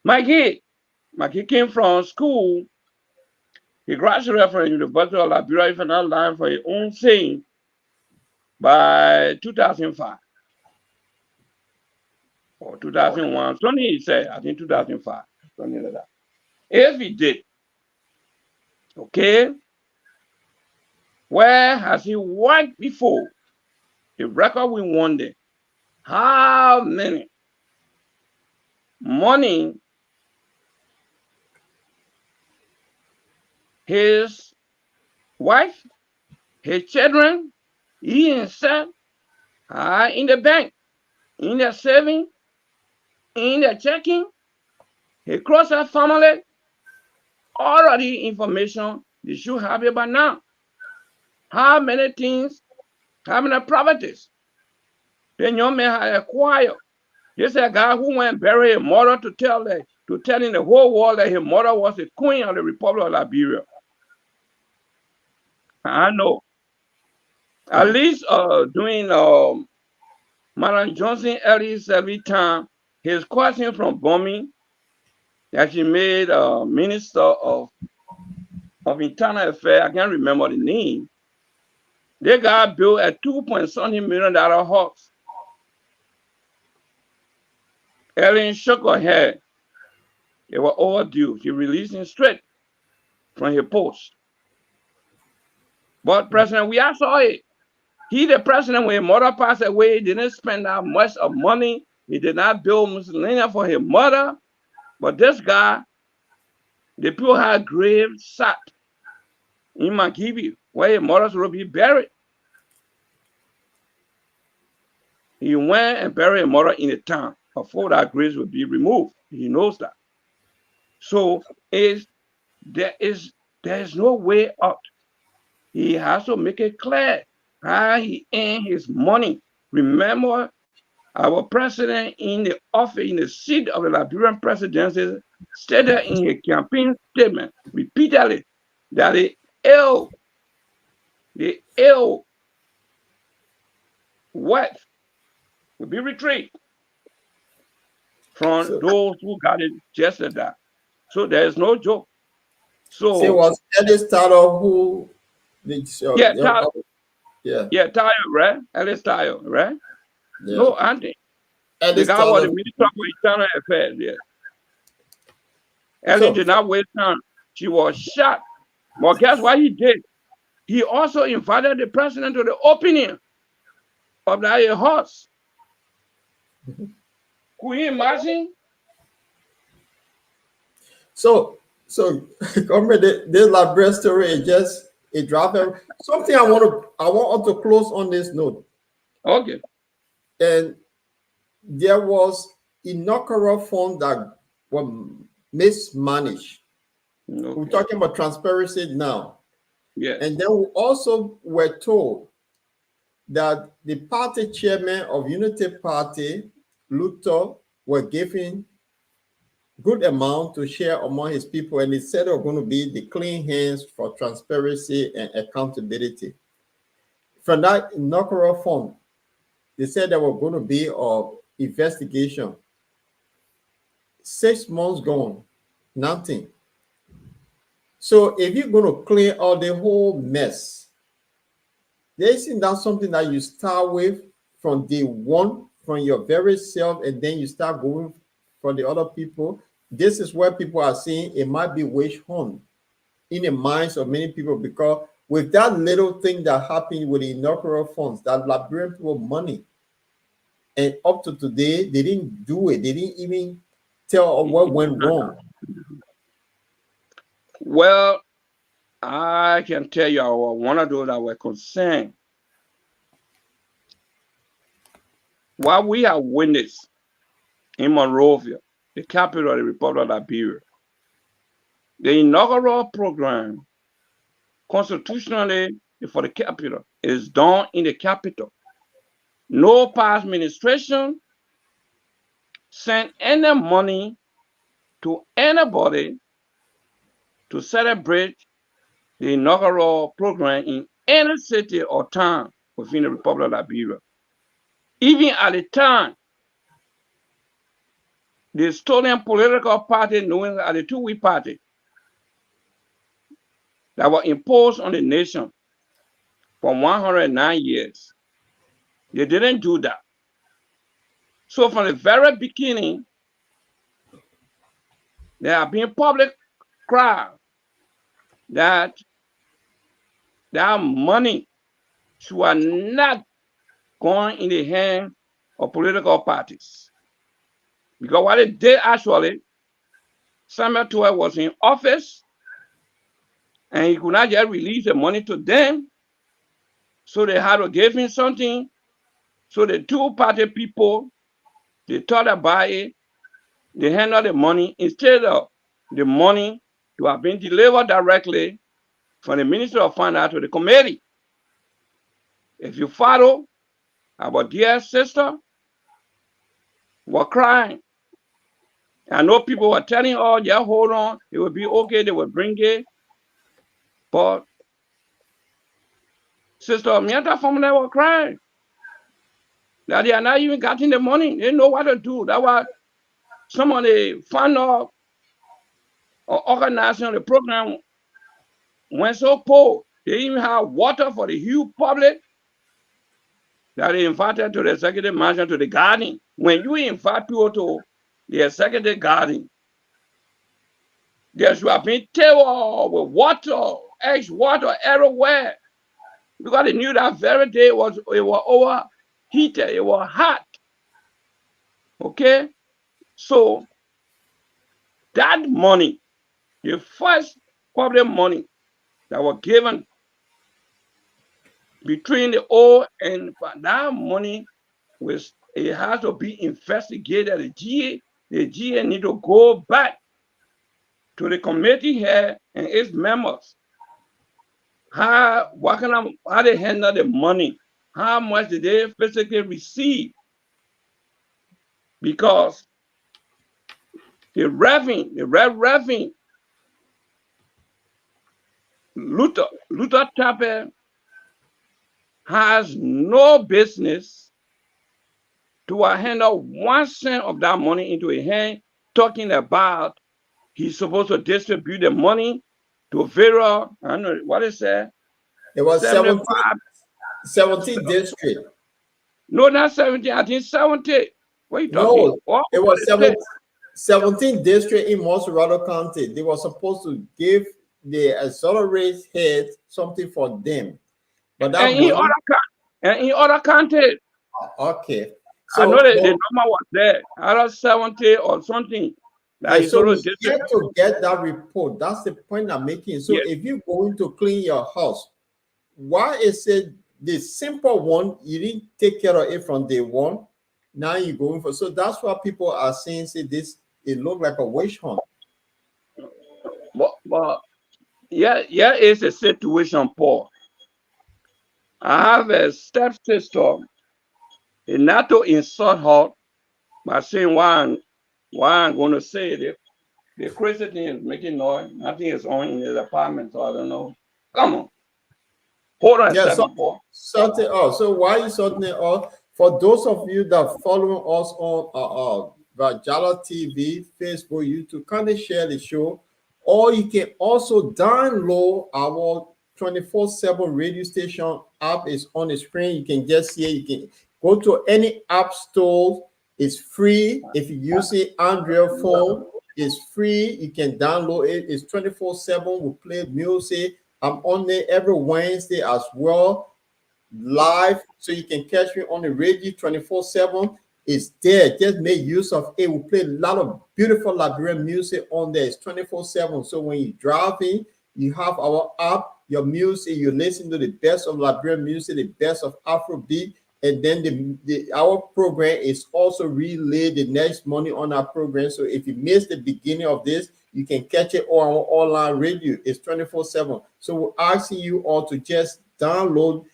Mikey came from school. He graduated from the University of Liberia, if I'm not lying, for his own saying. by 2005 or 2001. Something he said, I think 2005, something like that. If he did, okay, where has he worked before? The record we won there. How many money his wife, his children, he himself are in the bank, in the saving, in the checking, he cross that family, all of the information, they should have it by now. How many things, how many properties the young man had acquired. This is a guy who went and buried his mother to telling the whole world that his mother was the queen of the Republic of Liberia. I know. At least during Madam Johnson every time, his question from bombing that she made Minister of Internal Affairs, I can't remember the name. They got built a $2.something million house. Ellen shook her head. They were overdue. She released him straight from his post. But President, we all saw it. He, the president, when his mother passed away, he didn't spend that much of money. He did not build Mussolini for his mother. But this guy, the people had graves sat in Makibi, where his mother will be buried. He went and buried his mother in the town before that graves would be removed. He knows that. So there is no way out. He has to make it clear how he earned his money. Remember, our president in the office, in the seat of the Liberian presidency, stated in his campaign statement repeatedly that the ill wealth will be retrieved from those who got it just like that. So there is no joke. So it was Ellis Tyler who Tyler, right? Ellis Tyler, right? Yeah. No, Auntie. The guy was the Minister for Internal Affairs, yes. Ellis did not waste time. She was shot. But guess what he did? He also invited the president to the opening of that horse. Could you imagine? So comrade, this Liberian story is just a drop. Something I want to close on this note. Okay. And there was inaugural fund that were mismanaged. Okay. We're talking about transparency now. Yeah. And then we also were told that the party chairman of Unity Party, Luther, were given good amount to share among his people, and it said they were going to be the clean hands for transparency and accountability. From that inaugural fund, they said there were going to be an investigation. 6 months gone, nothing. So if you're going to clean out the whole mess, isn't that something that you start with from day one, from your very self, and then you start going for the other people? This is where people are saying it might be witch hunt in the minds of many people, because with that little thing that happened with the inaugural funds, that Liberian people money, and up to today, they didn't do it. They didn't even tell what went wrong. Well, I can tell you, I was one of those that were concerned. What we have witnessed in Monrovia, the capital of the Republic of Liberia, the inaugural program, constitutionally for the capital, is done in the capital. No past administration sent any money to anybody to celebrate the inaugural program in any city or town within the Republic of Liberia. Even at the time, the stolen political party known as the two-week party that were imposed on the nation for 109 years, They didn't do that. So from the very beginning, there have been public cry that that money should not going in the hands of political parties. Because what they did actually, Samuel Toy was in office and he could not just release the money to them. So they had to give him something. So the two-party people, they thought about it, they handled the money instead of the money to have been delivered directly from the Ministry of Finance to the committee. If you follow, our dear sister was crying. I know people were telling, oh, yeah, hold on, it will be okay, they will bring it. But Sister Mieta family were crying that they are not even getting the money. They know what to do. That's why some of the funder or organizing the program went so poor. They even have water for the huge public that they invited to the executive mansion to the garden. When you invite people to the executive garden, there should have been table with water, eggs, water everywhere. Because they knew that very day it was overheated, it was hot. Okay? So that money, the first public money that was given between the old and that money was it has to be investigated. The GA need to go back to the committee here and its members. How they handle the money? How much did they physically receive? Because the Reverend Luther Tapper has no business to handle 1 cent of that money into a hand, talking about he's supposed to distribute the money to various, I don't know what it said. It was 17 district. No, not 17, I think 70. What are you talking? No, it was 17 district in Monserrado County. They were supposed to give the exonerate head something for them. But that in other countries. Okay. So I know the number was there, either 70 or something. So we get to get that report. That's the point I'm making. So if you're going to clean your house, why is it the simple one you didn't take care of it from day one? Now you're going for, so that's why people are saying, say this, it looked like a witch hunt. But yeah, it's a situation, Paul. I have a stepsister, and not to insult her by saying why I'm going to say it. The crazy thing is making noise. I think it's on in his apartment, so I don't know. Come on. Hold on a second, Paul. Sort it out. So why are you sorting it out? For those of you that following us on Vajala TV, Facebook, YouTube, kindly share the show. Or you can also download our 24/7 radio station app. Is on the screen. You can just see it. You can go to any app store. It's free. If you use it Android phone, it's free. You can download it. It's 24/7. We play music. I'm on there every Wednesday as well, live, so you can catch me on the radio 24/7. It's there. Just make use of it. We play a lot of beautiful Liberian music on there. It's 24/7. So when you're driving, you have our app, your music, you listen to the best of Liberian music, the best of Afrobeat, and then our program is also relayed the next morning on our program. So if you missed the beginning of this, you can catch it on our online radio. It's 24/7. So we're asking you all to just download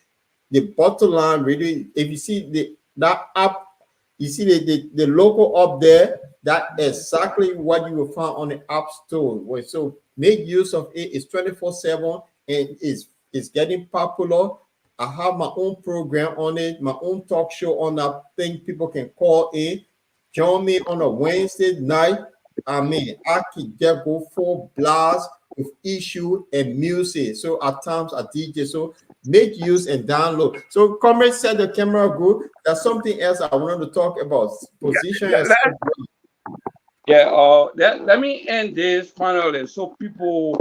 the bottom line radio. If you see that app, you see the logo up there, that's exactly what you will find on the app store. So make use of it. It's 24/7 and it's getting popular. I have my own program on it, my own talk show on that thing. People can call in, join me on a Wednesday night. I mean, I could just go full blast with issue and music. So at times a DJ. So make use and download. So comrade said the camera good. There's something else I wanted to talk about. Position Let, yourself. let- yeah, let me end this finally so people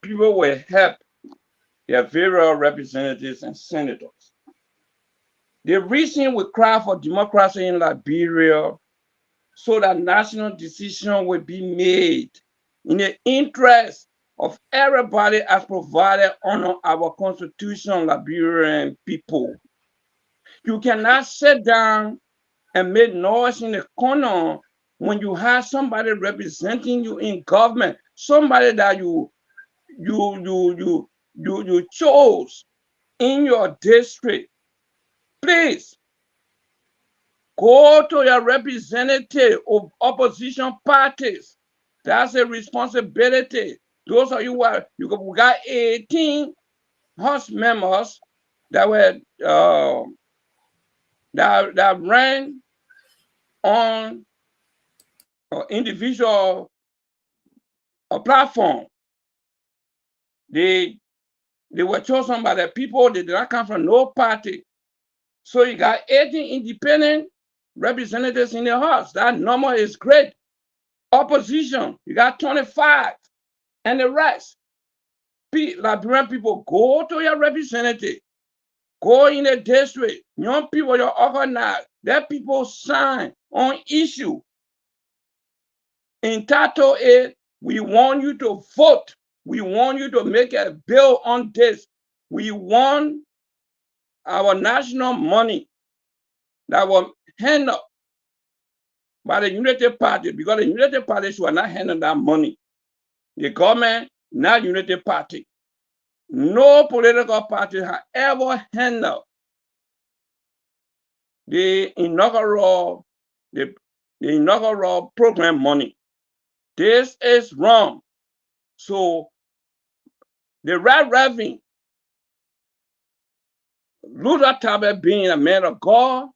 will help their various representatives and senators. The reason we cry for democracy in Liberia so that national decision will be made in the interest of everybody as provided under our constitution, Liberian people. You cannot sit down and make noise in the corner when you have somebody representing you in government, somebody that you chose in your district. Please go to your representative of opposition parties. That's a responsibility. Those of you who are, we got 18 House members that were that ran on individual platform. They were chosen by the people. They did not come from no party. So you got 18 independent representatives in the House. That number is great. Opposition, you got 25. And the rest, Liberian people, go to your representative. Go in the district. Young people, you're organized. Let people sign on issue. Entitle it, we want you to vote. We want you to make a bill on this. We want our national money that will handle by the Unity Party, because the Unity Party should not handle that money. The government, not Unity Party. No political party has ever handled the inaugural program money. This is wrong. So the Reverend Luther Tabet, being a man of God,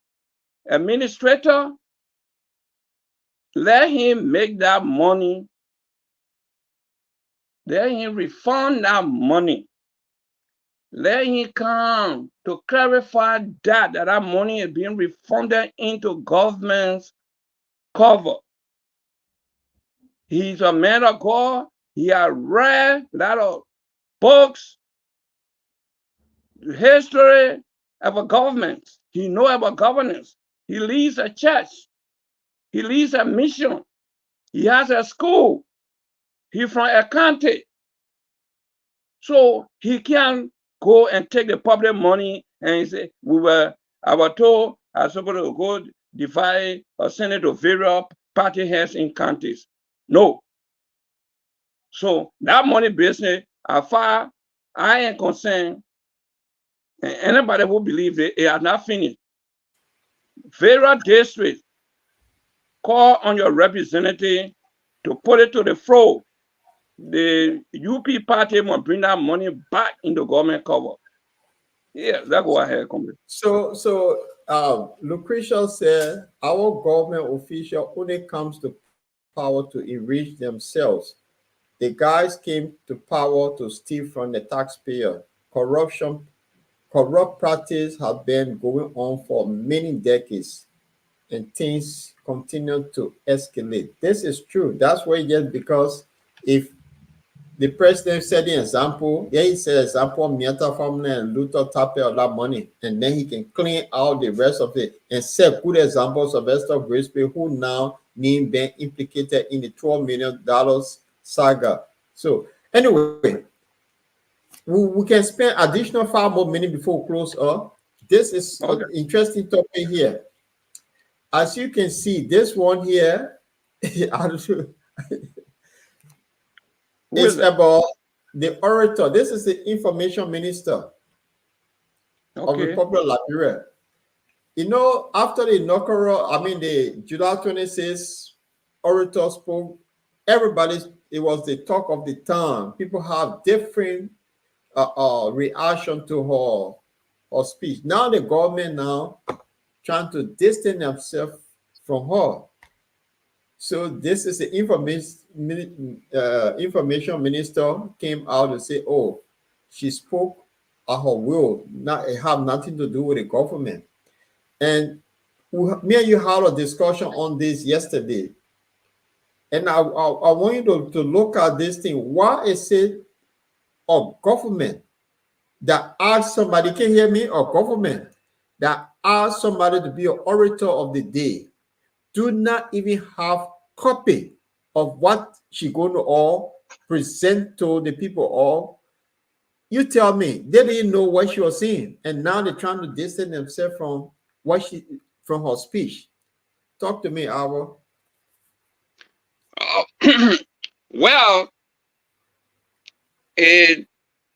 administrator, let him make that money. Let him refund that money. Let him come to clarify that money is being refunded into government's cover. He's a man of God. He has read a lot of books, history about government. He knows about governance. He leads a church. He leads a mission. He has a school. He's from a country. So he can go and take the public money and say, I was told I was supposed to go divide or send it to various party heads in counties. No. So that money business, as far I am concerned, and anybody who believes it has not finished. Various districts call on your representative to put it to the floor. The UP party must bring that money back in the government cover. Yeah, that go ahead, comrade. So Lucretia said our government official only comes to power to enrich themselves. The guys came to power to steal from the taxpayer. Corrupt practice have been going on for many decades, and things continue to escalate. This is true. That's why just because if the president set the example, yeah, he said example Miata family and Luther tap all that money, and then he can clean out the rest of it and set good examples of Esther Gracefield who now being implicated in the $12 million saga. So anyway, we can spend additional 5 more minutes before we close up. This is an interesting topic here. As you can see, this one here, it's about the orator. This is the information minister of Republic of Liberia. You know, after the inaugural, the July 26th orator spoke, it was the talk of the town. People have different reaction to her speech. Now the government trying to distance themselves from her. So this is the information minister came out and say, oh, she spoke at her will, not it have nothing to do with the government. And me and you had a discussion on this yesterday. And I want you to look at this thing. Why is it a government that asks somebody, can you hear me? A government that asks somebody to be an orator of the day do not even have copy of what she going to all present to the people all. You tell me, they didn't know what she was saying, and now they're trying to distance themselves from what she from her speech. Talk to me, Awa. Well, it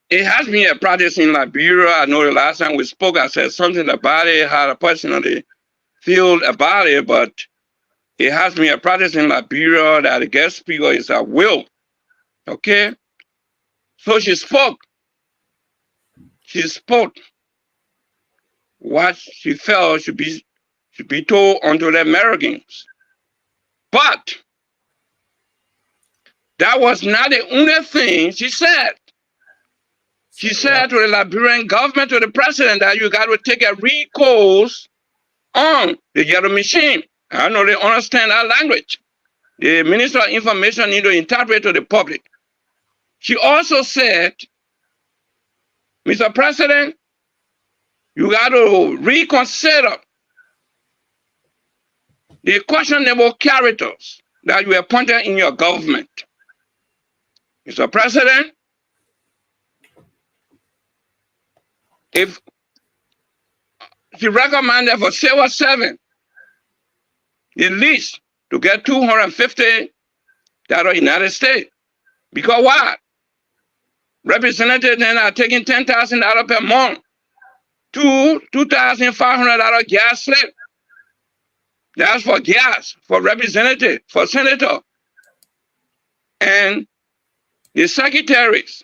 it has been a practice in Liberia. I know the last time we spoke, I said something about it, how I personally feel about it, but it has been a practice in Liberia that the guest speaker is at will. Okay? So she spoke. She spoke what she felt should be told unto the Americans. But that was not the only thing she said. She said to the Liberian government, to the president, that you got to take a recourse on the yellow machine. I know they understand that language. The Minister of Information need to interpret to the public. She also said, Mr. President, you got to reconsider the questionable characters that you appointed in your government. Mr. President, if she recommended for civil servant, the least to get $250 United States. Because what? Representatives then are taking $10,000 per month. $2,500 gas slip. That's for gas, for representative, for senator. And the secretaries,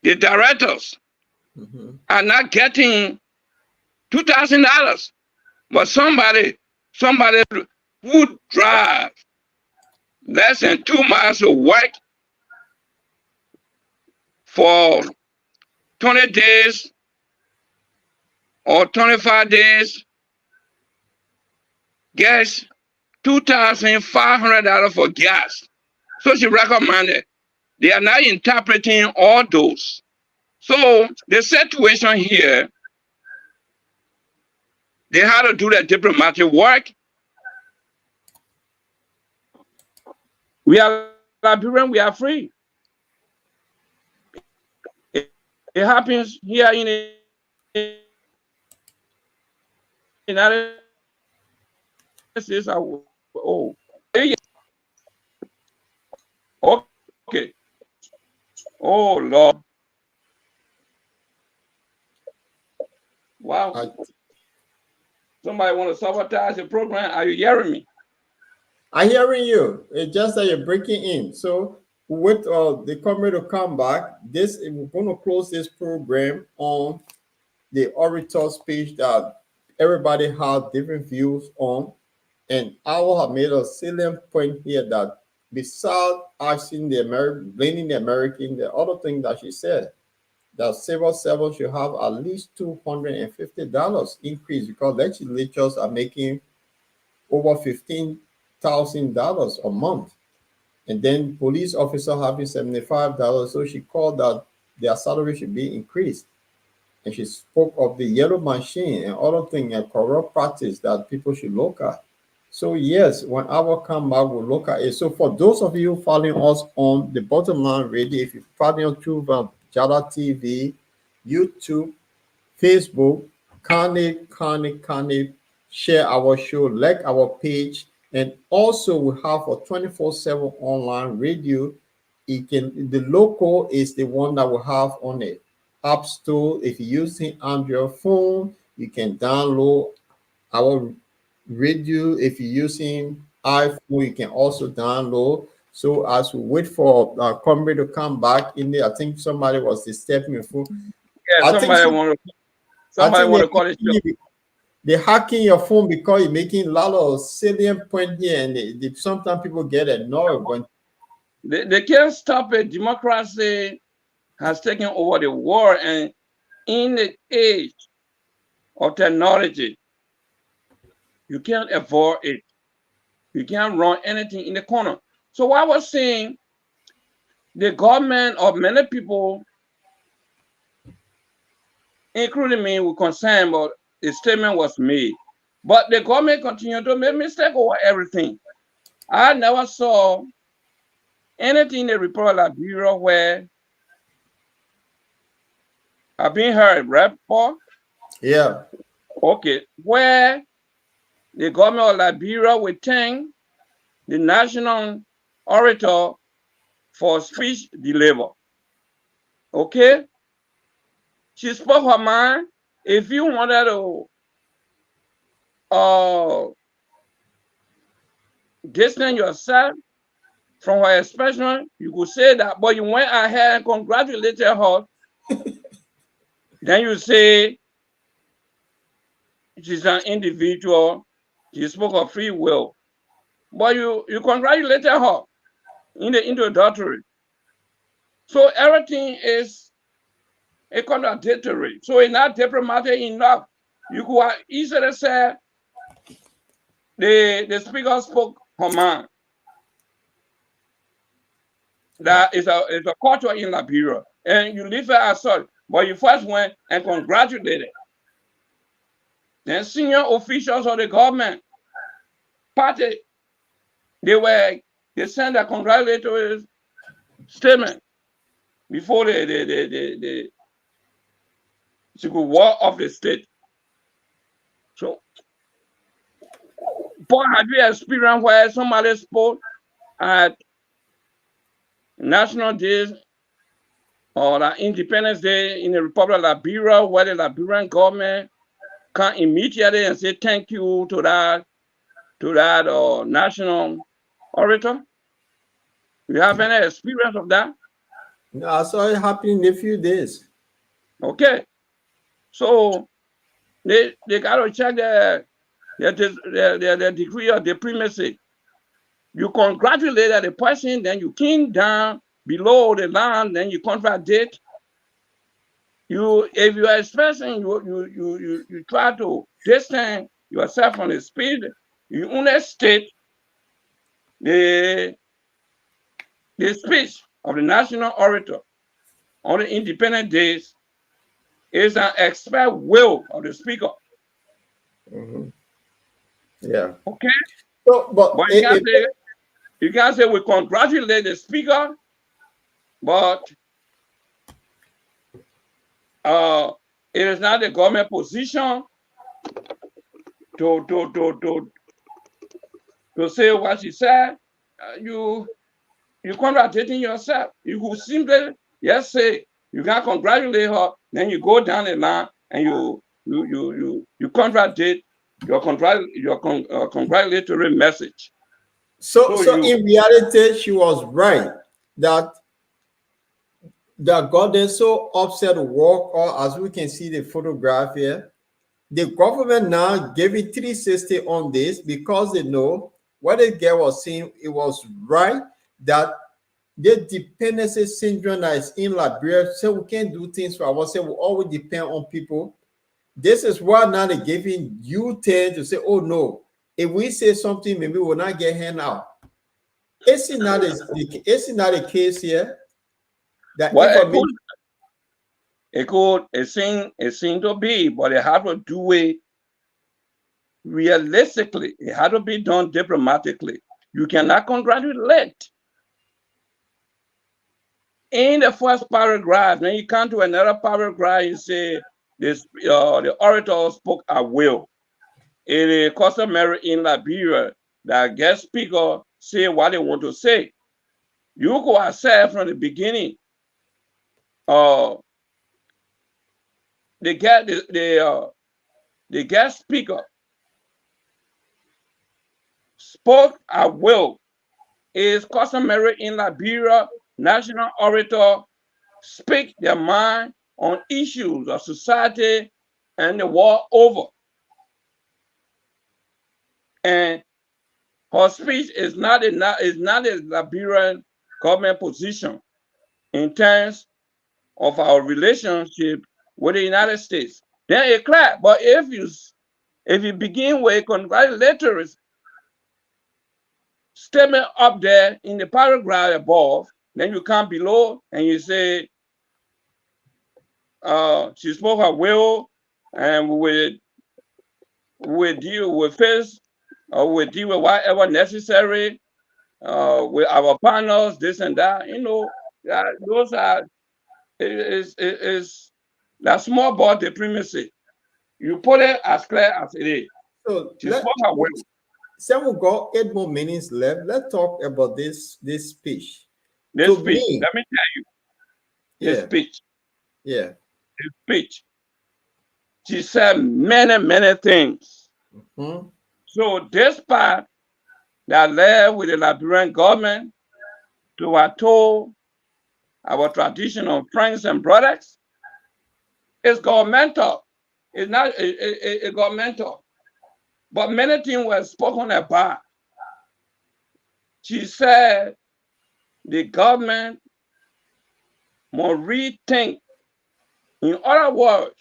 the directors are not getting $2,000. But somebody who drive less than 2 miles to work for 20 days or 25 days gets $2,500 for gas. So she recommended. They are not interpreting all those. So the situation here, they had to do their diplomatic work. We are Liberian, we are free. It happens here in the United States. Oh, okay. Oh, Lord. Wow. Somebody want to sabotage the program? Are you hearing me? I'm hearing you. It's just that you're breaking in. So with the camera to come back, we're going to close this program on the orator speech that everybody has different views on. And I will have made a salient point here that besides asking blaming the American, the other thing that she said, that civil servants should have at least $250 increase because legislatures are making over $15,000 a month. And then police officer having $75. So she called that their salary should be increased. And she spoke of the yellow machine and other things and corrupt practice that people should look at. So yes, when I will come back, we'll look at it. So for those of you following us on the Bottom Line Radio, if you're following us through Jada TV, YouTube, Facebook, kindly share our show, like our page, and also we have a 24/7 online radio. The local is the one that we have on the App Store. If you're using Android phone, you can download our radio. If you're using iPhone, you can also download. So as we wait for Comrade to come back in there, I think somebody was disturbing me. Yeah, somebody want to call it. they hacking your phone because you're making a lot of salient point here, and sometimes people get annoyed when. They can't stop it. Democracy has taken over the world, and in the age of technology, you can't avoid it. You can't run anything in the corner. So what I was saying, the government or many people, including me, were concerned, but the statement was made. But the government continued to make mistakes over everything. I never saw anything in the report of Liberia where I've been heard, right, Paul? Yeah. Okay, where the government of Liberia will thank the national orator for speech delivered. Okay? She spoke her mind. If you wanted to distance yourself from her expression, you could say that, but you went ahead and congratulated her. Then you say she's an individual, she spoke of free will. But you congratulated her in the introductory. So everything is a contradictory. So it's not diplomatic enough. You could easily say the speaker spoke her mind. That is a culture in Liberia. And you leave it as such. But you first went and congratulated. Then senior officials of the government party, they sent a congratulatory statement before the she could walk off the stage. So, Paul, have you experienced where somebody spoke at National Days or the Independence Day in the Republic of Liberia, where the Liberian government come immediately and say thank you to that national orator? You have any experience of that? No, I saw it happening in a few days. Okay, so they got to check their degree of diplomacy. You congratulate the person, then you came down below the line, then you contradict. If you are expressing, you try to distance yourself from the speed. You only state the speech of the national orator on the independent days is an express will of the speaker. Mhm. Yeah. Okay, So, but but you can't say we congratulate the speaker, but it is not the government position to to to to to say what she said. You contradicting yourself. You could simply just say you can congratulate her, then you go down the line and you contradict your congratulatory message. so So so you in reality, she was right that got them so upset to walk, or as we can see the photograph here. The government now gave it 360 on this because they know what the girl was saying. It was right that the dependency syndrome that is in Liberia, so we can't do things for ourselves. We always depend on people. This is why now they're giving you tend to say, oh no, if we say something, maybe we'll not get hand out. It's not the case here that well information. it seem to be, but they have to do it realistically. It had to be done diplomatically. You cannot congratulate in the first paragraph. Then you come to another paragraph. You say this the orator spoke at will. It is customary in Liberia that guest speaker say what they want to say. You could have said from the beginning, uh, the guest speaker spoke at will. It is customary in Liberia national orator speak their mind on issues of society and the world over. And her speech is not a Liberian government position in terms of our relationship with the United States. Then it clear. But if you begin with a congratulatory statement up there in the paragraph above, then you come below and you say she spoke her will, and we will deal with this, or we deal with whatever necessary with our partners, this and that. Those are is that small ball diplomacy. You put it as clear as it is. So She spoke her will. Sam, we got 8 more minutes left. Let's talk about this speech. This To speech, me, let me tell you, this yeah, speech, yeah. this speech. She said many things. Hmm. So this part that led with the Liberian government to our traditional friends and brothers is governmental. It's not governmental. But many things were spoken about. She said the government must rethink. In other words,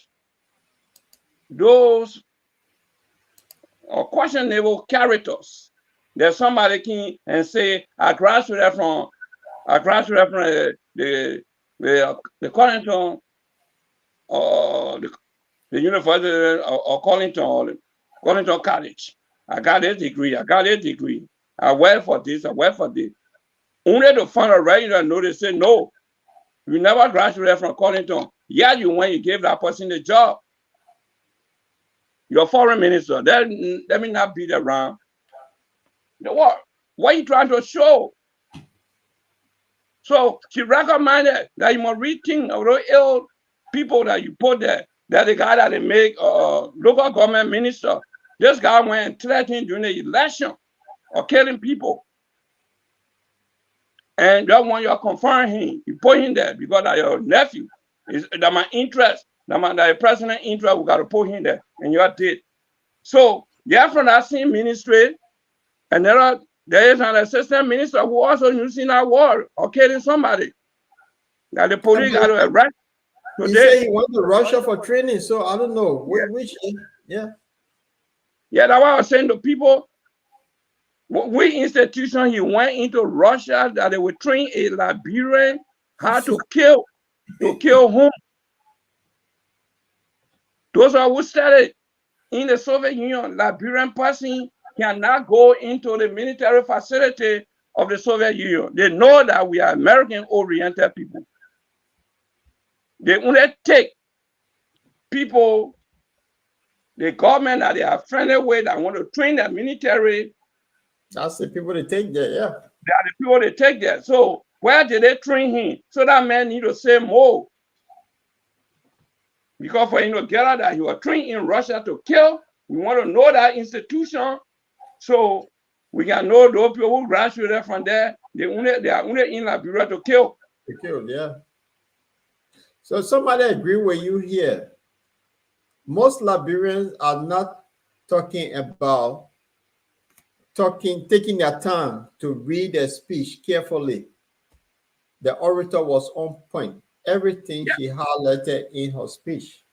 those are questionable characters that somebody can and say, I graduated from the Corrington or the University of Corrington College. I got a degree. I work for this. Only to find out right now, know they say, no, you never graduated from Corrington. Yeah, you went, you gave that person the job. You're foreign minister. Let me not beat around. What are you trying to show? So she recommended that you must rethink of those ill people that you put there. That the guy that they make local government minister. This guy went threatening during the election or killing people. And that one you're confirming him, you put him there because that your nephew is that my interest, that president interest, we got to put him there, and you did. So yeah, from that same ministry, and there is an assistant minister who also using that word or killing somebody. Now the police got to arrest You today. say he went to Russia for training, so I don't know which. Yeah. Yeah, that's why I was saying to people, which institution he went into Russia that they would train a Liberian how to kill whom? Those are who studied in the Soviet Union. Liberian person cannot go into the military facility of the Soviet Union. They know that we are American-oriented people. They only take people, the government that they are friendly with, that want to train the military. That's the people they take there, yeah. They are the people they take there. So where did they train him? So that man need to say more. Because for him to get out that he was trained in Russia to kill, we want to know that institution. So we can know those people who graduated from there, they are only in Liberia to kill. To kill, yeah. So somebody agree with you here. Most Liberians are not taking their time to read the speech carefully. The orator was on point. Everything she highlighted in her speech.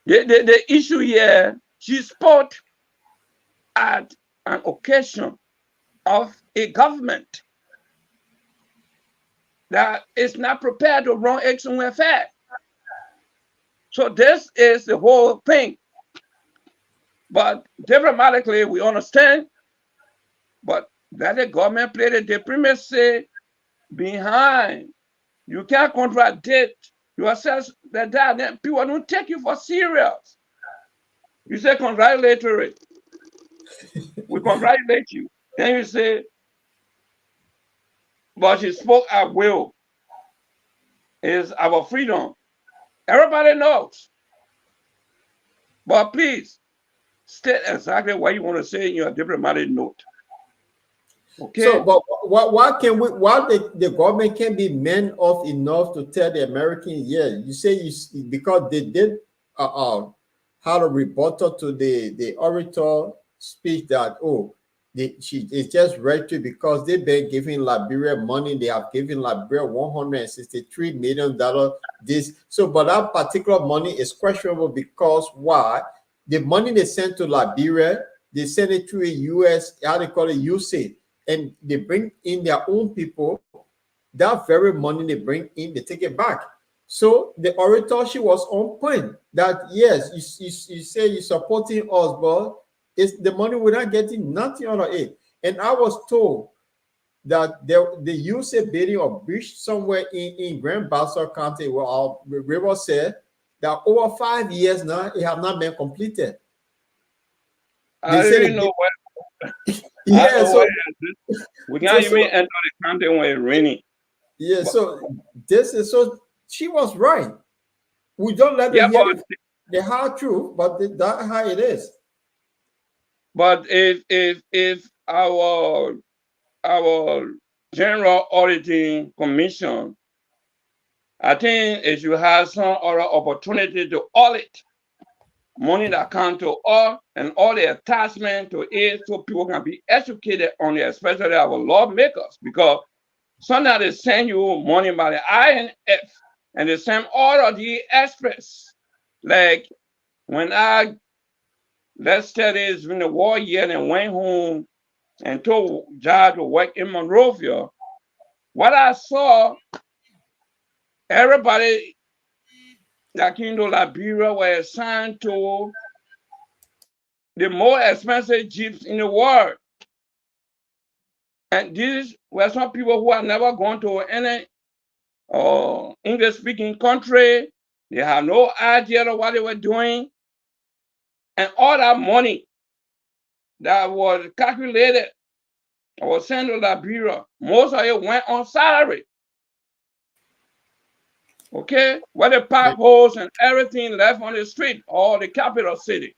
The issue here, she spoke at an occasion of a government that is not prepared to run external affairs. So this is the whole thing. But diplomatically, we understand, but that the government played a diplomacy behind. You can't contradict yourself that then people don't take you for serious. You say congratulatory. We congratulate you. Then you say, but she spoke at will. Is our freedom. Everybody knows. But please state exactly what you want to say in your diplomatic note. Okay. So, but why the government can be man enough to tell the Americans, yeah, you say because they did had a rebuttal to the orator speech that, oh, she is just rhetoric because they've been giving Liberia money. They have given Liberia $163 million. This so, but that particular money is questionable because why? The money they sent to Liberia, they send it to a US, how they call it, USAID, and they bring in their own people. That very money they bring in, they take it back. So the orator, she was on point that yes, you say you're supporting us, but it's the money we're not getting nothing out of it. And I was told that the use a building or bridge somewhere in Grand Bassa County where our river said that over 5 years now it have not been completed. I They said really it, know what. I yeah, know so what we can't even so enter the county when it's raining. yeah, But so this is so she was right. We don't let them yeah, hear the hard truth, but that's how it is. but if our general auditing commission, I think it should have some other opportunity to audit money that come to all and all the attachment to it so people can be educated on it, especially our lawmakers, because sometimes they send you money by the INF and they send all of the express. Like when I let's tell this when the war year and went home and told Judge to work in Monrovia, what I saw, everybody that came to Liberia were assigned to the more expensive jeeps in the world. And these were some people who had never gone to any English speaking country. They have no idea of what they were doing. And all that money that was calculated or sent to Liberia, most of it went on salary. Okay? Where the pipe holes and everything left on the street or the capital city.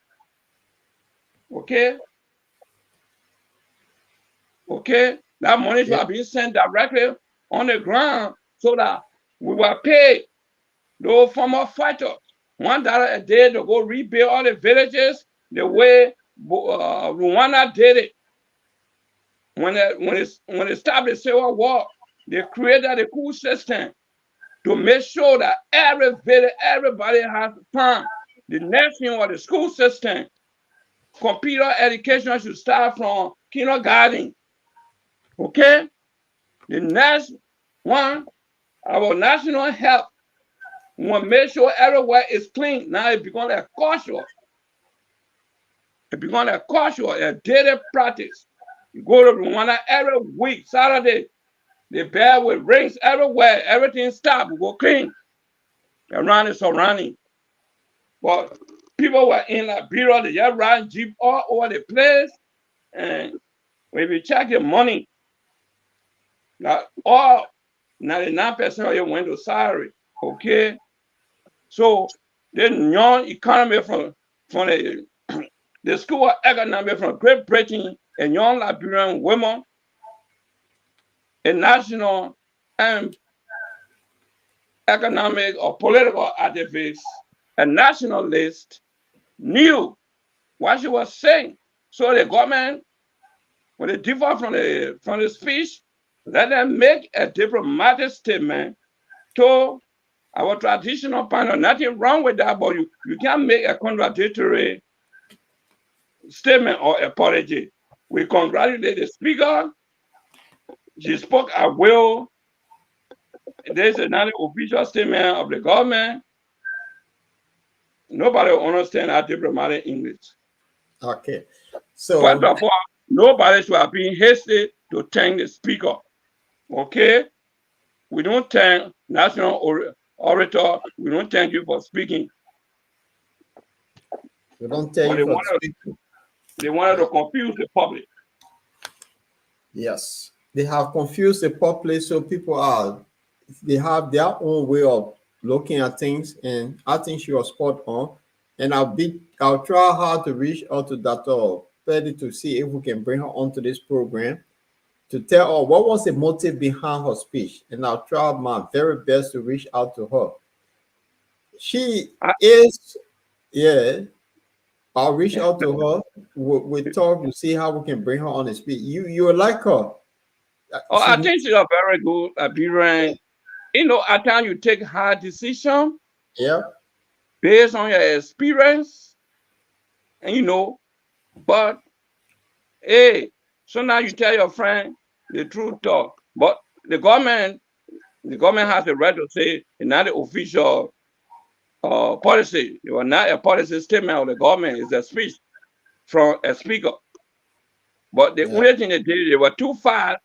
Okay? Okay? That money should Yeah. have been sent directly on the ground so that we were paid those former fighters $1 a day to go rebuild all the villages the way Rwanda did it. When they stopped the Civil War, they created a coup system to make sure that every village, everybody has to turn. The next thing was the school system. Computer education should start from kindergarten. Okay? The next one, our national health. We want to make sure everywhere is clean. Now it becomes a culture. It becomes a culture, a daily practice. You go to Rwanda every week, Saturday, the bell will rings everywhere. Everything stop. We go clean around the surrounding. But people were in Liberia, they just ride jeep all over the place. And when you check the money, now all 99% of it went to salary. Okay? So the young economy from the School of Economics from Great Britain, a young Liberian woman, a national and economic or political activist, a nationalist, knew what she was saying. So the government, when they differ from the speech, let them make a diplomatic statement to our traditional panel. Nothing wrong with that, but you can't make a contradictory statement or apology. We congratulate the speaker. She spoke at will. There's another official statement of the government. Nobody will understand our diplomatic English. Okay. First So of all, nobody should have been hasty to thank the speaker. Okay? We don't thank national orator. We don't thank you for speaking. we don't tell But you for speaking. they wanted to confuse the public. Yes. They have confused the populace, so people they have their own way of looking at things, and I think she was spot on. And I'll try hard to reach out to Dr. Petty to see if we can bring her onto this program to tell her what was the motive behind her speech. And I'll try my very best to reach out to her. She I, is, yeah. I'll reach And, out to her. We talk to see how we can bring her on the speed. You will like her. oh, She, I think she's a very good Liberian. You know, at times you take hard decision yeah, based on your experience, and but hey, so now you tell your friend the truth talk. But the government has the right to say it's not the official policy. It was not a policy statement of the government. It's a speech from a speaker. But the yeah, only thing they did, they were too fast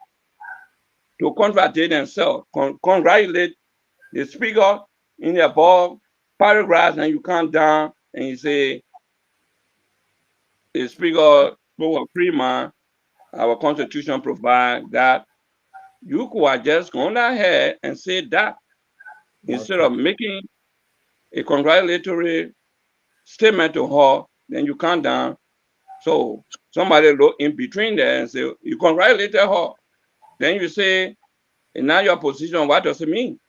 to congratulate themselves, congratulate the speaker in the above paragraphs, and you come down and you say, the speaker spoke of free man, our constitution provides that. You could have just gone ahead and said that instead okay. of making a congratulatory statement to her, then you come down. So somebody look in between there and say, you congratulated her. Then you say, and now your position, what does it mean?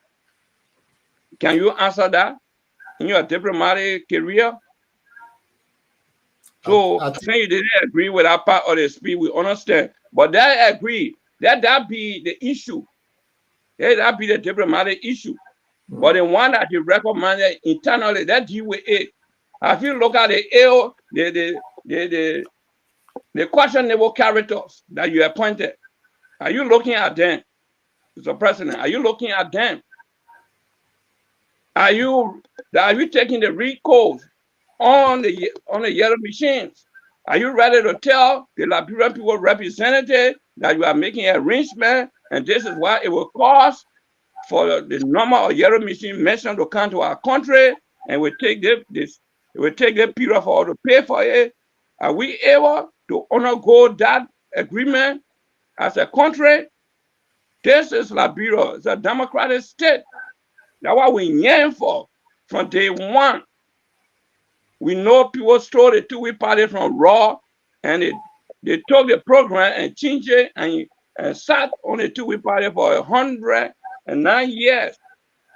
Can you answer that in your diplomatic career? So I think saying you didn't agree with that part of the speech, we understand. But that agree, that be the issue. That be the diplomatic issue. But the one that you recommended internally, that deal with it. If you look at the ill, the questionable characters that you appointed, are you looking at them, Mr. President? Are you looking at them? Are you taking the read codes on the yellow machines? Are you ready to tell the Liberian people representative that you are making arrangement and this is what it will cost for the number of yellow machine mentioned to come to our country, and we take this it will take the period for all to pay for it? Are we able to undergo that agreement as a country? This is Liberia. It's a democratic state. That's what we yearn for from day one. We know people stole the two-way party from Raw, and they took the program and changed it and sat on the two-way party for 109 years.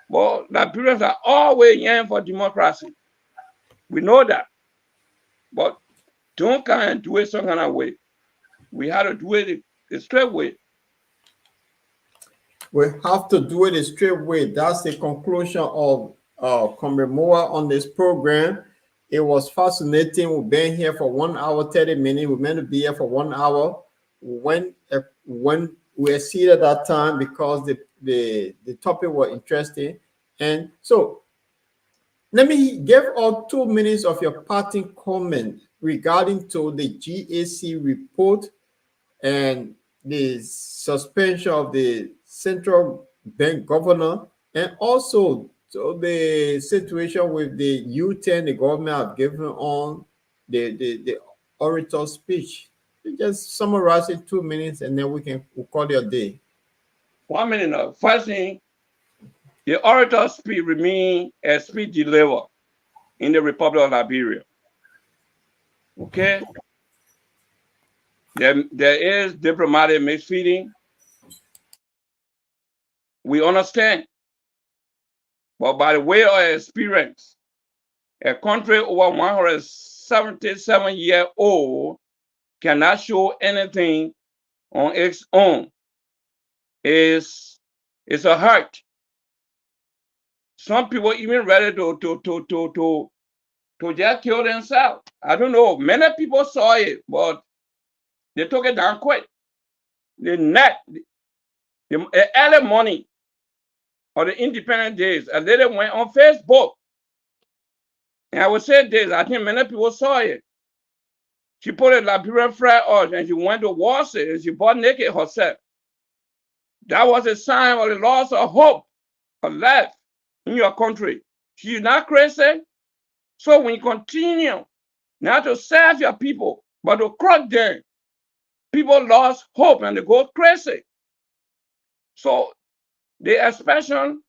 Well, Liberians are always yearning for democracy. We know that. But don't come and do it some kind of way. We have to do it the straight way. we have to do it a straight way. That's the conclusion of Commemoa on this program. It was fascinating. We've been here for 1 hour, 30 minutes. We're meant to be here for 1 hour. When we exceeded that time because the topic was interesting. And so let me give all 2 minutes of your parting comment regarding to the GAC report and the suspension of the central bank governor, and also to the situation with the U10 the government have given on the orator speech. You just summarize it 2 minutes and then we'll call it a day. 1 minute now. First thing, the orator speech remain a speech delivered in the Republic of Liberia. Okay? There is diplomatic misfeeding. We understand. But by the way of experience, a country over 177-year-old cannot show anything on its own. It's a hurt. Some people even ready to just kill themselves. I don't know. Many people saw it, but they took it down quick. The early morning of the independent days, a lady went on Facebook. And I would say this, I think many people saw it. She put a Liberian flag on and she went to Warsaw and she bought naked herself. That was a sign of the loss of hope, of life in your country. She's not crazy. So when you continue not to serve your people, but to crush them, people lost hope and they go crazy. So the expression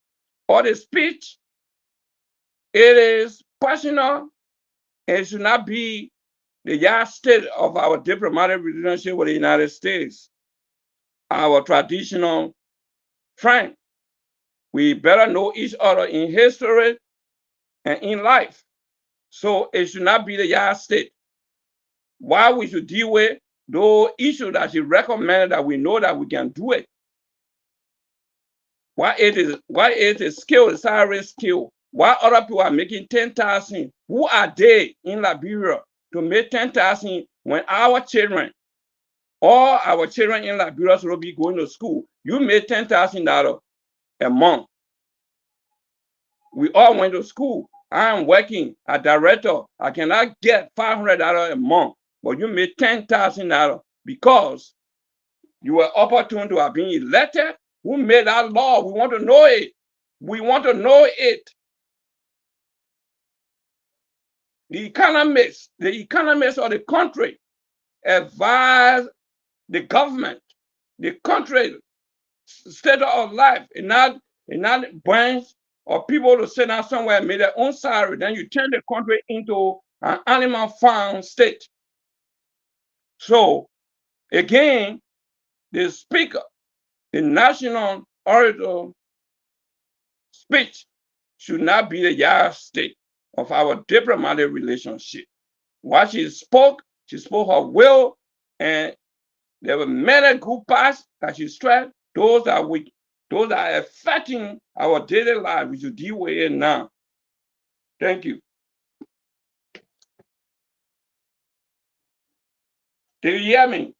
or the speech, it is personal. It should not be the yardstick of our diplomatic relationship with the United States, our traditional friend. We better know each other in history and in life. So it should not be the yardstick. why we should deal with those issues that she recommended that we know that we can do it. Why it is a skill, a salary skill. Why other people are making 10,000? Who are they in Liberia to make 10,000 when our children, all our children in Liberia will be going to school? You made $10,000 a month. We all went to school. I am working a director. I cannot get $500 a month, but you made $10,000 because you were opportune to have been elected. Who made that law? We want to know it. We want to know it. The economists of the country advise the government, the country, state of life, and not branch or people to sit down somewhere and make their own salary. Then you turn the country into an animal farm state. So again, the speaker, the national orator speech should not be the yardstick of our diplomatic relationship. What she spoke her will, and there were many good parts that she stressed. Those are affecting our daily life. We should deal with it now. Thank you. Did you hear me?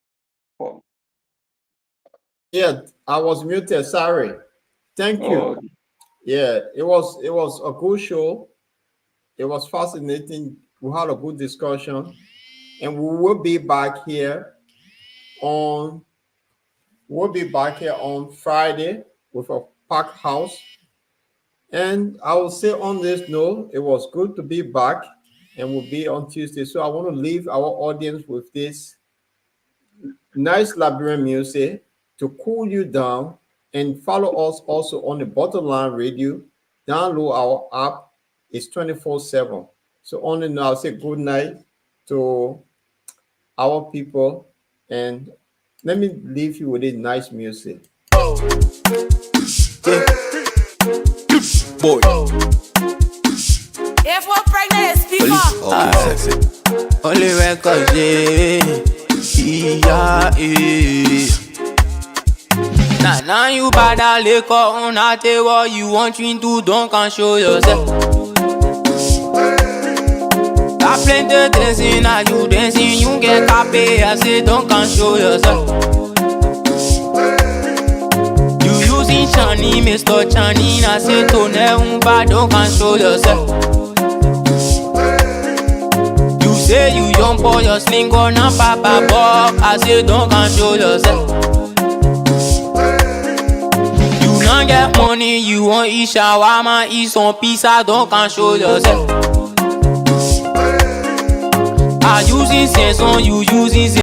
Oh. Yeah, I was muted. Sorry. Thank you. Oh. Yeah, it was a good show. It was fascinating. We had a good discussion, and we will be back here on Friday with a packed house. And I will say on this note, it was good to be back, and we'll be on Tuesday. So I want to leave our audience with this nice Liberian music to cool you down, and follow us also on the Bottom Line Radio. Download our app. It's 24/7. So on and I'll say good night to our people, and let me leave you with this nice music. Boy. If we're pregnant, speak up. Only records, Now you bad liquor on a table. You want you to don't can show yourself. Got plenty dancing, now you dancing. You get copy, I say don't can show yourself. You using Chani, Mr. Chani, I say to never bad, don't can show yourself. You say you young boy, your sling on a papa bob, I say don't can show yourself. Get money, you want eat shawarma, eat some pizza, don't can show yourself. I using sense on you using